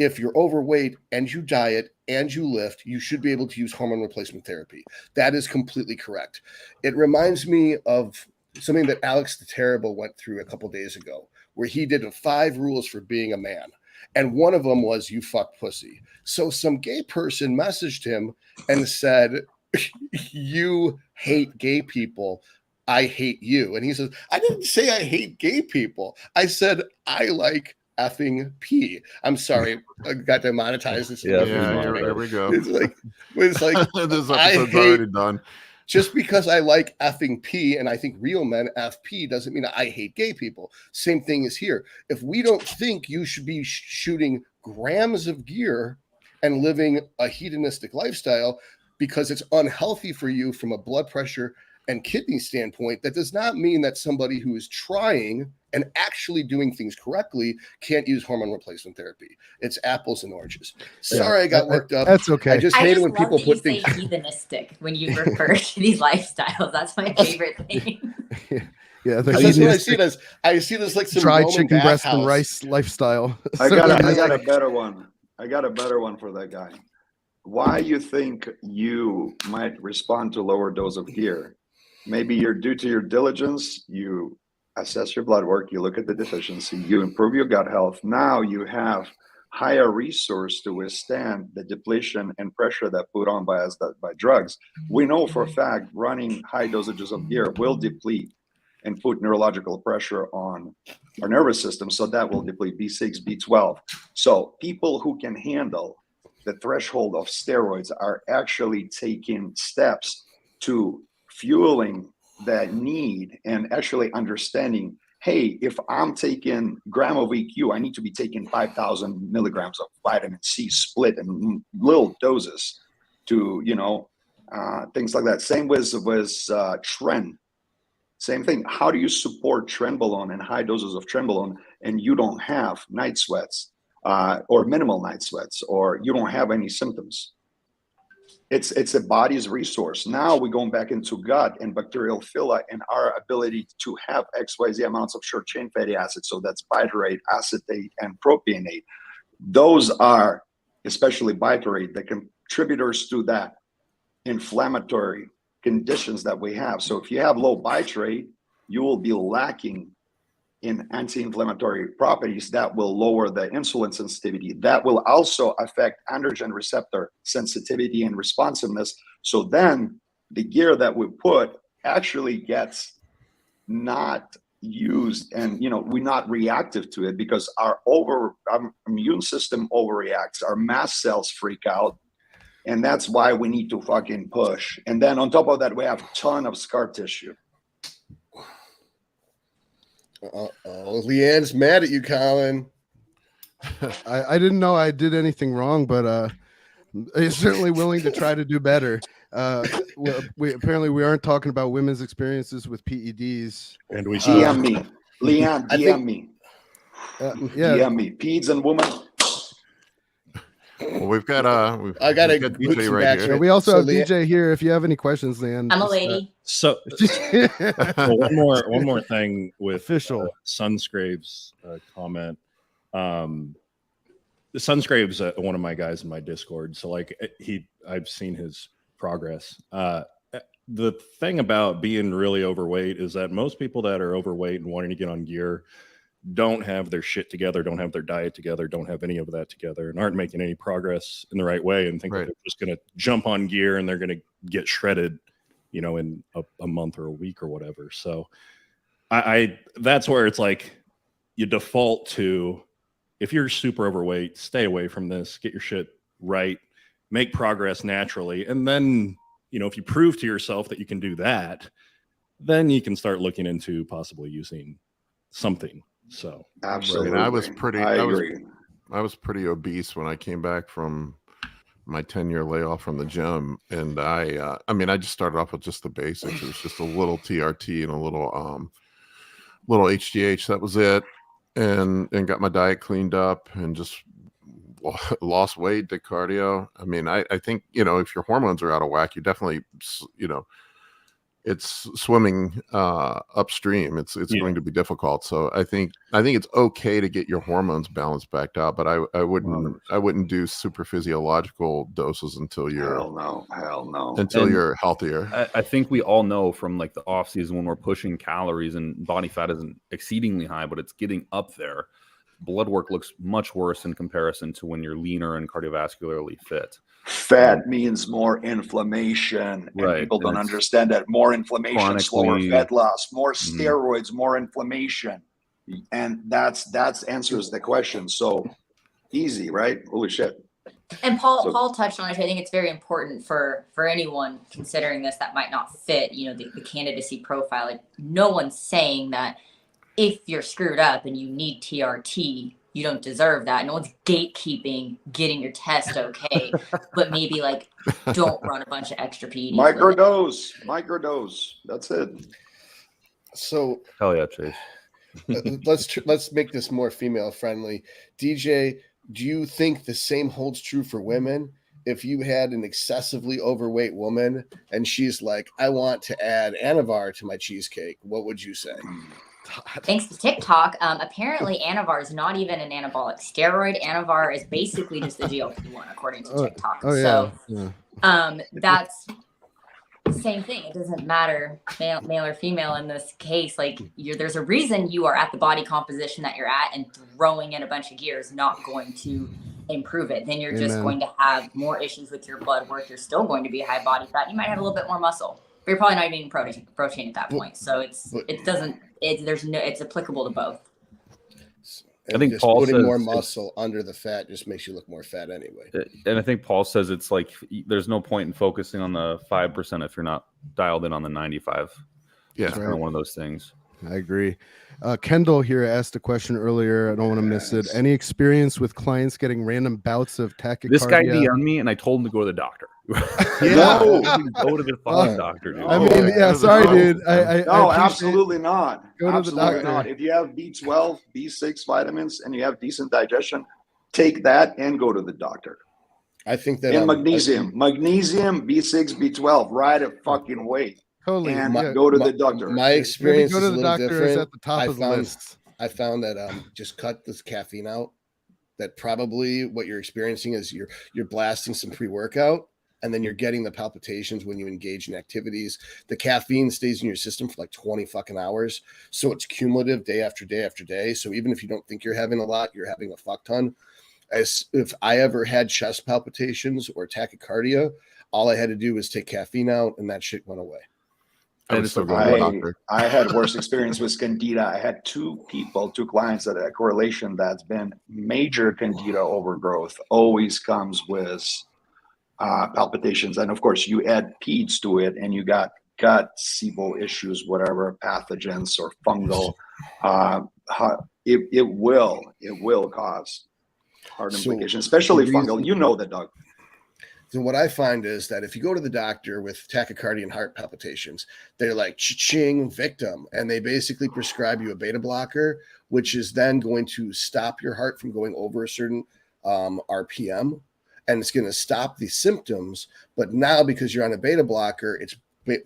if you're overweight and you diet and you lift, you should be able to use hormone replacement therapy. That is completely correct. It reminds me of something that Alex the Terrible went through a couple days ago, where he did 5 rules for being a man. And one of them was, "You fuck pussy." So some gay person messaged him and said, "You hate gay people. I hate you." And he says, "I didn't say I hate gay people. I said I like effing pee." I'm sorry, I got demonetized. Yeah, Here we go. It's like This episode's already done. Just because I like effing pee and I think real men FP doesn't mean I hate gay people. Same thing is here. If we don't think you should be shooting grams of gear and living a hedonistic lifestyle because it's unhealthy for you from a blood pressure and kidney standpoint, that does not mean that somebody who is trying and actually doing things correctly can't use hormone replacement therapy. It's apples and oranges. Sorry, I got worked up. That's okay. I just hate it when people put things. Say hedonistic when you refer to these lifestyles. That's my favorite thing. Yeah, That's what I see it as. I see this like some fried Roman chicken breast and bathhouse. rice lifestyle. I got a better one. I got a better one for that guy. Why you think you might respond to lower dose of gear? Maybe you're due to your diligence. You assess your blood work. You look at the deficiency. You improve your gut health. Now you have higher resource to withstand the depletion and pressure that put on by us by drugs. We know for a fact running high dosages of gear will deplete and put neurological pressure on our nervous system. So that will deplete B6, B12. So people who can handle the threshold of steroids are actually taking steps to fueling that need and actually understanding, hey, if I'm taking gram of EQ, I need to be taking 5,000 milligrams of vitamin C split in little doses to, things like that. Same with tren. Same thing. How do you support trenbolone and high doses of trenbolone and you don't have night sweats or minimal night sweats, or you don't have any symptoms? It's a body's resource. Now we're going back into gut and bacterial phyla and our ability to have XYZ amounts of short chain fatty acids. So that's butyrate, acetate, and propionate. Those are, especially butyrate, the contributors to that inflammatory conditions that we have. So if you have low butyrate, you will be lacking in anti-inflammatory properties that will lower the insulin sensitivity. That will also affect androgen receptor sensitivity and responsiveness. So then the gear that we put actually gets not used, and we're not reactive to it because our immune system overreacts, our mast cells freak out, and that's why we need to fucking push. And then on top of that, we have a ton of scar tissue. Leanne's mad at you, Colin. I didn't know I did anything wrong, but I'm certainly willing to try to do better. We aren't talking about women's experiences with PEDs. And we DM me, Leanne. DM me. Yeah, DM me. PEDs and women. Well, we've got I got a DJ right here. we also have DJ here. If you have any questions, Leanne. I'm a lady. So well, one more thing with Official. Sunscrave's comment. Sunscrave's one of my guys in my Discord. So I've seen his progress. The thing about being really overweight is that most people that are overweight and wanting to get on gear don't have their shit together, don't have their diet together, don't have any of that together, and aren't making any progress in the right way, and think that they're just going to jump on gear and they're going to get shredded, in a month or a week or whatever. So I that's where it's like you default to, if you're super overweight, stay away from this, get your shit right, make progress naturally. And then, if you prove to yourself that you can do that, then you can start looking into possibly using something. So Absolutely. And I agree. I was pretty obese when I came back from my 10-year layoff from the gym, and I just started off with just the basics. It was just a little TRT and a little HGH. That was it, and got my diet cleaned up and just lost weight, did cardio. I think if your hormones are out of whack, you definitely it's swimming upstream. It's going to be difficult. So I think it's okay to get your hormones balanced back out, but I wouldn't do super physiological doses until you're hell no until you're healthier. I think we all know from the off season when we're pushing calories and body fat isn't exceedingly high, but it's getting up there. blood work looks much worse in comparison to when you're leaner and cardiovascularly fit. Fat means more inflammation, and Right, people and don't it's understand that. More inflammation, slower chronically- fat loss, more steroids, more inflammation, and that's answers the question. So easy, right? Holy shit! And Paul touched on it. I think it's very important for anyone considering this that might not fit, the candidacy profile. Like, no one's saying that if you're screwed up and you need TRT, you don't deserve that. No one's gatekeeping getting your test okay, but maybe like don't run a bunch of extra PEDs. Microdose. That's it. So Hell yeah, Chase. let's make this more female friendly. DJ, do you think the same holds true for women? If you had an excessively overweight woman and she's like, I want to add Anavar to my cheesecake, what would you say? Thanks to TikTok, apparently Anavar is not even an anabolic steroid. Anavar is basically just the GLP-1, according to TikTok. That's the same thing. It doesn't matter male or female in this case. Like, there's a reason you are at the body composition that you're at, and throwing in a bunch of gear is not going to improve it. Then you're just going to have more issues with your blood work. You're still going to be high body fat. You might have a little bit more muscle, but you're probably not eating protein at that point. So it's applicable to both. And I think just Paul putting says more muscle under the fat just makes you look more fat anyway. And I think Paul says it's like there's no point in focusing on the 5% if you're not dialed in on the 95. Yeah, It's kind of one of those things. I agree. Kendall here asked a question earlier. I don't want to miss it. Any experience with clients getting random bouts of tachycardia? This guy DM'd me, and I told him to go to the doctor. No. Go to the fucking doctor, dude. I mean, yeah, sorry, dude. I No, appreciate- absolutely not. Go to the Absolutely doctor. not. If you have B12, B6 vitamins, and you have decent digestion, take that and go to the doctor. I think that And magnesium, B6, B12, right a fucking way. Totally. And Yeah. go to the doctor. My experience Go to is a the little doctor different. is at the top of the list. I found that just cut this caffeine out. That probably what you're experiencing is you're blasting some pre-workout, and then you're getting the palpitations when you engage in activities. The caffeine stays in your system for like 20 fucking hours, so it's cumulative day after day after day. So even if you don't think you're having a lot, you're having a fuck ton. If I ever had chest palpitations or tachycardia, all I had to do was take caffeine out, and that shit went away. I would still go to the doctor. I had worse experience with candida. I had two clients that had a correlation that's been major candida overgrowth always comes with palpitations. And of course, you add PEDs to it and you got gut, sebal issues, whatever, pathogens or fungal. It will cause heart implications, especially fungal. You know that, Doug. So what I find is that if you go to the doctor with tachycardia and heart palpitations, they're like cha-ching victim, and they basically prescribe you a beta blocker, which is then going to stop your heart from going over a certain RPM, and it's going to stop the symptoms. But now because you're on a beta blocker, it's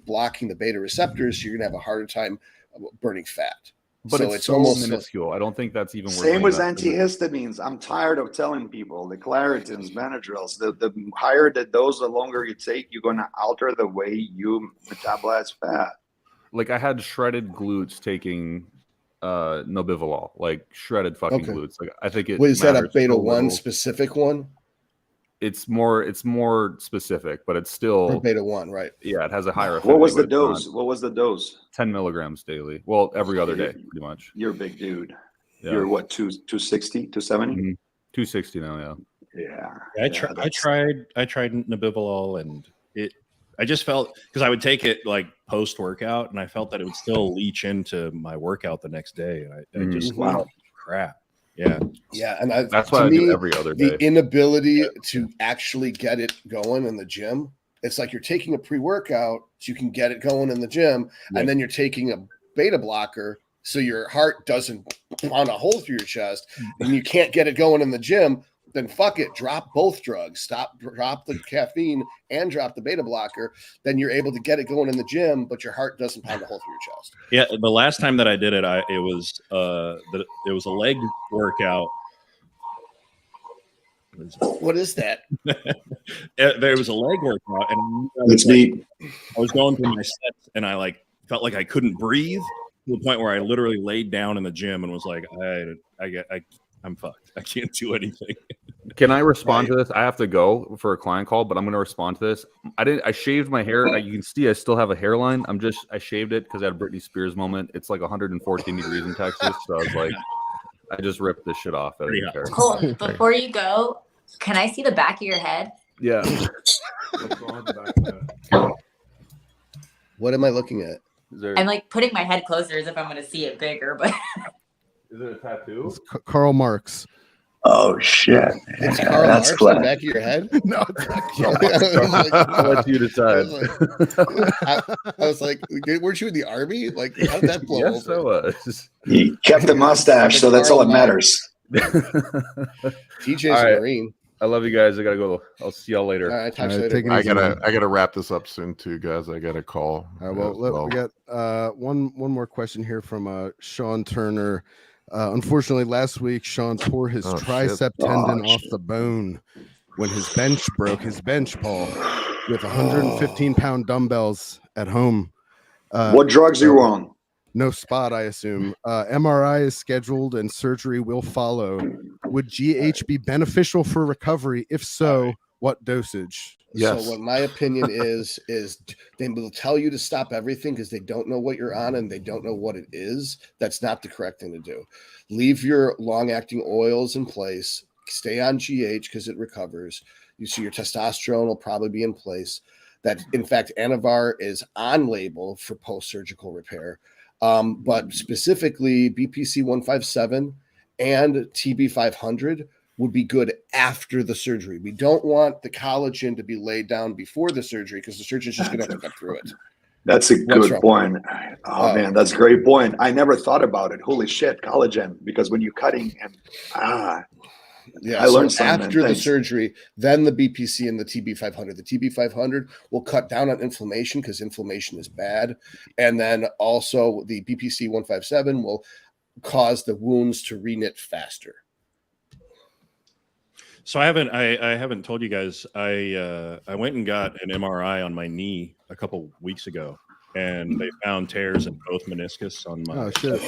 blocking the beta receptors, so you're going to have a harder time burning fat. But so it's so almost minuscule. I don't think that's even worth Same with that. antihistamines. I'm tired of telling people the Claritins, Benadryls, the higher the dose, the longer you take, you're going to alter the way you metabolize fat. Like I had shredded glutes taking Nobivolol, like shredded fucking glutes. Like I think it is that a matters beta so 1 little. specific one? It's more specific, but it's still Or beta 1, right? Yeah, it has a higher. What was the affinity, but dose? it's What was the dose? 10 milligrams daily. Well, every other day, pretty much. You're a big dude. Yeah. You're what, 260, 270? 260 now, yeah. Yeah. I tried Nobivolol, and I just felt, because I would take it like post workout, and I felt that it would still leach into my workout the next day. I just felt crap. Yeah. Yeah, and that's why I do every other day. The inability to actually get it going in the gym. It's like you're taking a pre-workout so you can get it going in the gym, and then you're taking a beta blocker so your heart doesn't pound a hole through your chest, and you can't get it going in the gym. Then fuck it, drop both drugs, drop the caffeine and drop the beta blocker. Then you're able to get it going in the gym, but your heart doesn't pound a hole through your chest. Yeah, the last time that I did it, it was a leg workout. What is that? There was a leg workout, and it's neat. I was going through my sets, and I felt like I couldn't breathe to the point where I literally laid down in the gym and was like, I I'm fucked. I can't do anything. Can I respond to this? I have to go for a client call, but I'm going to respond to this. I shaved my hair. You can see I still have a hairline. I shaved it because I had a Britney Spears moment. It's like 114 degrees in Texas. So I was like, I just ripped this shit off. Colton, before you go, can I see the back of your head? Yeah. What am I looking at? I'm like putting my head closer as if I'm going to see it bigger, but Is it a tattoo? It's Karl Marx. Oh shit! It's Karl That's Marx on the glad. back of your head? No, it's not I'll let you decide. I was like, weren't you in the army? Like, how did that blow Yes, I over? was. He kept the mustache, so that's all that matters. TJ's All a right. Marine. I love you guys. I gotta go. I'll see y'all later. All right, talk to All you right, later. take it easy. I gotta wrap this up soon too, guys. I got a call. All right, well, we got one more question here from Sean Turner. Unfortunately, last week Sean tore his tricep tendon off the bone when his bench broke. His bench, Paul, with 115-pound dumbbells at home. What drugs are you on? No spot, I assume. MRI is scheduled and surgery will follow. Would GH be beneficial for recovery? If so, what dosage? Yes. So what my opinion is they will tell you to stop everything because they don't know what you're on and they don't know what it is. That's not the correct thing to do. Leave your long-acting oils in place. Stay on GH because it recovers. You see your testosterone will probably be in place. That, in fact, Anavar is on label for post-surgical repair. But specifically BPC 157 and TB 500 would be good after the surgery. We don't want the collagen to be laid down before the surgery because the surgeon's just going to have to cut through it. That's a What's good wrong? point. Oh man, that's a great point. I never thought about it. Holy shit, collagen. Because when you're cutting and Yeah, I learned so something, after the thanks. surgery, then the BPC and the TB 500. The TB 500 will cut down on inflammation because inflammation is bad. And then also the BPC 157 will cause the wounds to reknit faster. So I haven't told you guys. I went and got an MRI on my knee a couple weeks ago, and they found tears in both meniscus on my. Oh shit!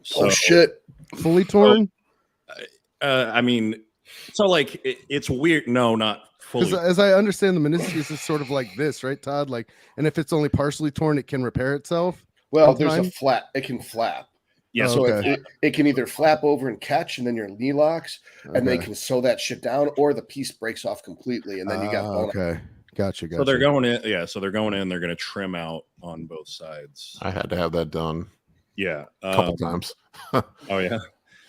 So, shit! Fully torn? I mean, so like it's weird. No, not fully. Because as I understand, the meniscus is sort of like this, right, Todd? Like, and if it's only partially torn, it can repair itself. Well, in there's a time? flap. It can flap. Yeah, Oh, So okay. it can either flap over and catch, and then your knee locks, and they Okay. can sew that shit down, or the piece breaks off completely, and then you got bone. okay. Gotcha. So they're going in. Yeah, so they're going in. They're going to trim out on both sides. I had to have that done Yeah, a couple times. Oh yeah.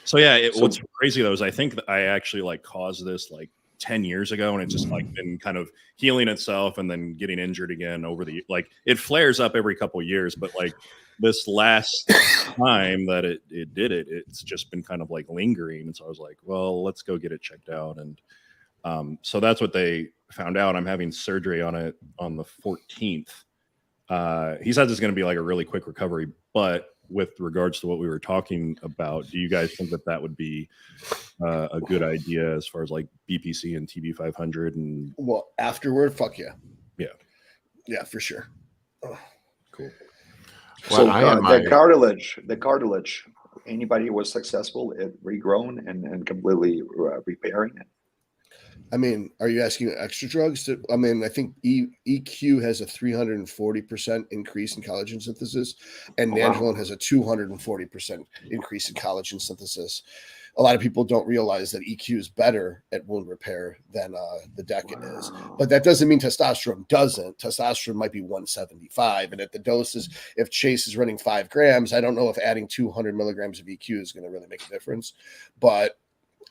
So yeah, what's crazy though is I think that I actually like caused this like 10 years ago, and it's just like been kind of healing itself and then getting injured again over the like it flares up every couple of years, but like this last time that it did it, it's just been kind of like lingering. And so I was like, well, let's go get it checked out. And so that's what they found out. I'm having surgery on it on the 14th. He says it's going to be like a really quick recovery, but with regards to what we were talking about, do you guys think that that would be a good idea as far as like BPC and TB 500? And Well, afterward, fuck yeah. Yeah. Yeah, for sure. Oh. Cool. So Well, I had the cartilage, anybody who was successful at regrown and completely repairing it? I mean, are you asking extra drugs? I mean, I think EQ has a 340% increase in collagen synthesis, and Nandrolone has a 240% increase in collagen synthesis. A lot of people don't realize that EQ is better at wound repair than the DECA is. But that doesn't mean testosterone doesn't. Testosterone might be 175. And at the doses, if Chase is running 5 grams, I don't know if adding 200 milligrams of EQ is going to really make a difference. But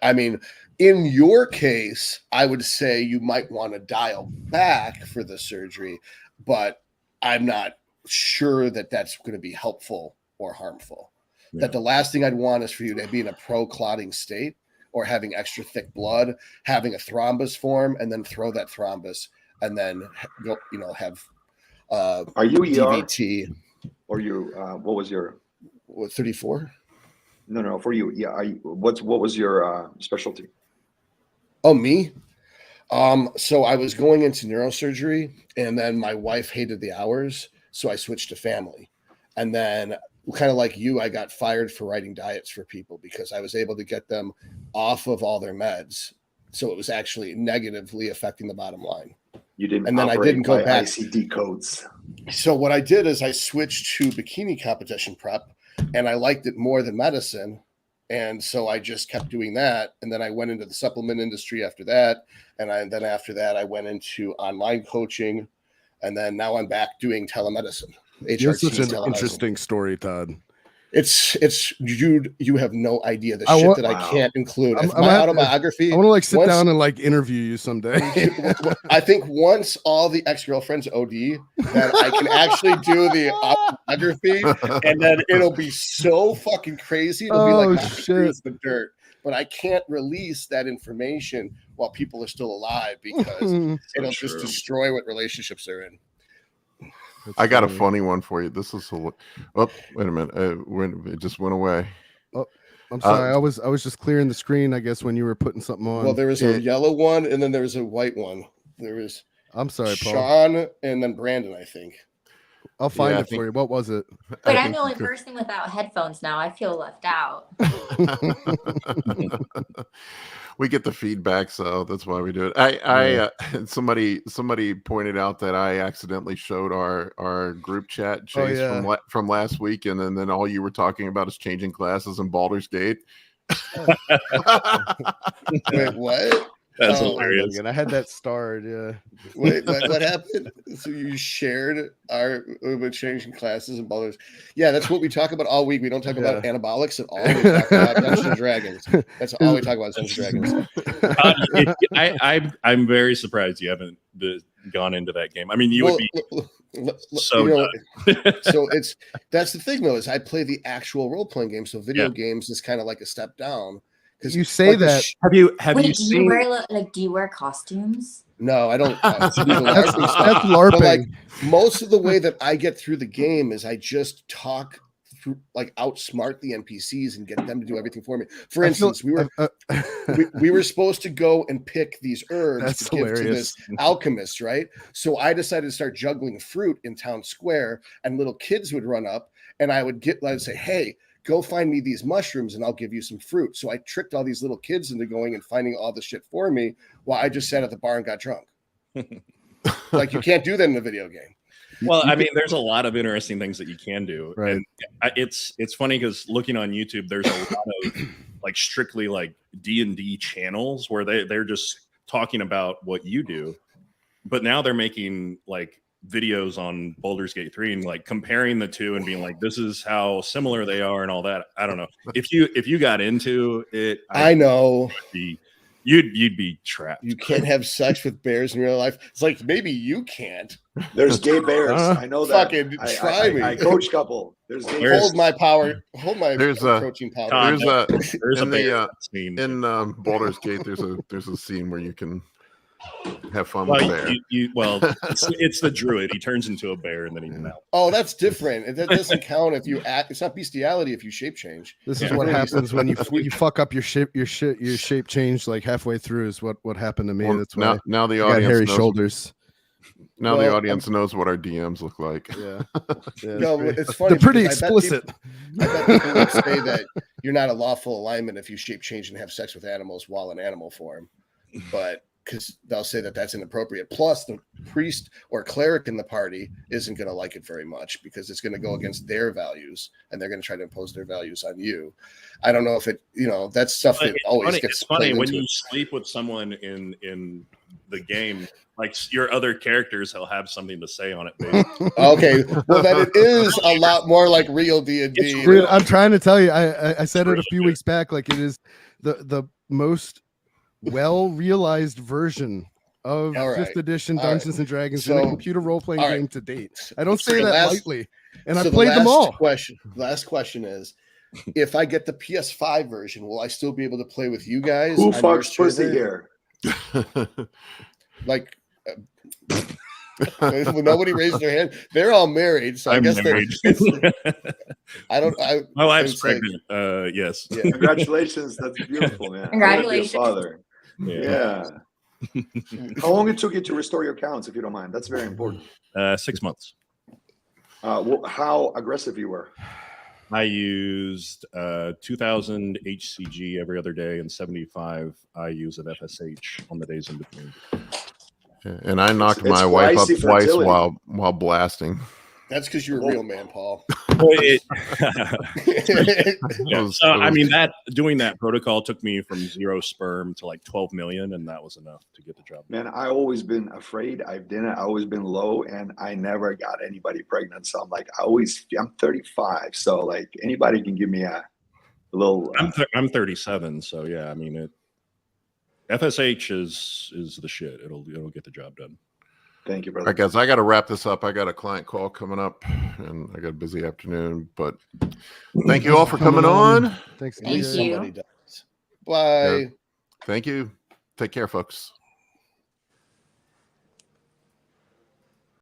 I mean, in your case, I would say you might want to dial back for the surgery, but I'm not sure that that's going to be helpful or harmful. Yeah. That the last thing I'd want is for you to be in a pro-clotting state or having extra thick blood, having a thrombus form, and then throw that thrombus and then go, have are you DVT. Or you what was your 34? No, for you. Yeah. What was your specialty? Oh, me? So I was going into neurosurgery, and then my wife hated the hours, so I switched to family. And then kind of like you, I got fired for writing diets for people because I was able to get them off of all their meds. So it was actually negatively affecting the bottom line. You didn't, and then I didn't go back. ICD codes. So what I did is I switched to bikini competition prep, and I liked it more than medicine. And so I just kept doing that. And then I went into the supplement industry after that. And then after that, I went into online coaching. And then now I'm back doing telemedicine. It's such an interesting story, Todd. It's you have no idea the shit that I can't include. My autobiography. I want to like sit down and like interview you someday. I think once all the ex-girlfriends OD, that I can actually do the autobiography, and then it'll be so fucking crazy. It'll be like the dirt. But I can't release that information while people are still alive because it'll just destroy what relationships they're in. I got a funny one for you. This is wait a minute. It just went away. Oh, I'm sorry. I was just clearing the screen, I guess, when you were putting something on. Well, there was a yellow one, and then there was a white one. There was I'm sorry, Paul. Sean, and then Brandon, I think. I'll find it for you. What was it? Wait, I'm the only person without headphones now. I feel left out. We get the feedback, so that's why we do it. Somebody pointed out that I accidentally showed our group chat Chase from last week, and then all you were talking about is changing classes in Baldur's Gate. Wait, what? That's hilarious. And I had that starred. Yeah. Wait, what happened? So you shared we're changing classes and Baldur's. Yeah, that's what we talk about all week. We don't talk about anabolics at all. We talk about Dungeons and Dragons. That's all we talk about. Dungeons and Dragons. I'm very surprised you haven't gone into that game. I mean, you would be so. So that's the thing though, is I play the actual role playing game. So video games is kind of like a step down. Because you say that. Have you seen? Do you wear costumes? No, I don't. That's LARPing. But like most of the way that I get through the game is I just talk through, like outsmart the NPCs and get them to do everything for me. For instance, we were supposed to go and pick these herbs to give to this alchemist, right? So I decided to start juggling fruit in town square, and little kids would run up, and I'd say, "Hey, go find me these mushrooms and I'll give you some fruit." So I tricked all these little kids into going and finding all the shit for me while I just sat at the bar and got drunk. Like you can't do that in a video game. Well, I mean, there's a lot of interesting things that you can do. Right. And it's funny because looking on YouTube, there's a lot of like strictly like D&D channels where they're just talking about what you do. But now they're making like videos on Baldur's Gate 3 and like comparing the two and being like, this is how similar they are and all that. I don't know. If you got into it, I know you'd be trapped. You can't have sex with bears in real life. It's like maybe you can't. There's gay bears. I know that. Fucking try me. I coach couple. There's gay hold my power. Hold my protein powder. There's in Baldur's Gate. There's a scene where you can have fun with a bear. It's the druid. He turns into a bear and then he melts. Oh, that's different. That doesn't count if you act. It's not bestiality if you shape change. This is what happens when you fuck up your shape change like halfway through. Is what happened to me. Well, that's why now the audience hairy knows, shoulders. Now the audience knows what our DMs look like. Yeah. No, it's funny. They're pretty explicit. I bet people would say that you're not a lawful alignment if you shape change and have sex with animals while in animal form, but because they'll say that that's inappropriate. Plus, the priest or cleric in the party isn't going to like it very much because it's going to go against their values, and they're going to try to impose their values on you. I don't know if it, that's stuff that always gets. It's funny when you sleep with someone in the game, like your other characters, he'll have something to say on it. Okay, well then it is a lot more like real D&D. Dude, I'm trying to tell you, I said it a few weeks back. Like it is the most well-realized version of 5th edition Dungeons and Dragons in a computer role-playing game to date. I don't say that lightly, and I played them all. Last question is, if I get the PS5 version, will I still be able to play with you guys? Who fucks pussy here? Like, nobody raised their hand. They're all married, so I guess married. My wife's pregnant. Yes. Yeah. Congratulations. That's beautiful, man. Congratulations, father. Yeah. How long it took you to restore your counts, if you don't mind? That's very important. 6 months. How aggressive you were? I used 2,000 HCG every other day and 75 I use at FSH on the days in between. And I knocked It's my wife up pricey twice fertility. while blasting. That's because you're a real man, Paul. Yeah, was- so it I was- mean doing that protocol took me from 0 sperm to like 12 million, and that was enough to get the job done. Man, I always been afraid. I always been low, and I never got anybody pregnant. So I'm like, I'm 35, so like anybody can give me a little. I'm 37, so yeah, I mean FSH is the shit. It'll get the job done. Thank you, All brother. right, guys, I got to wrap this up. I got a client call coming up, and I got a busy afternoon. But thank you all for coming on. Thanks, Thank DJ. you. Somebody does. Bye. Thank you. Take care, folks.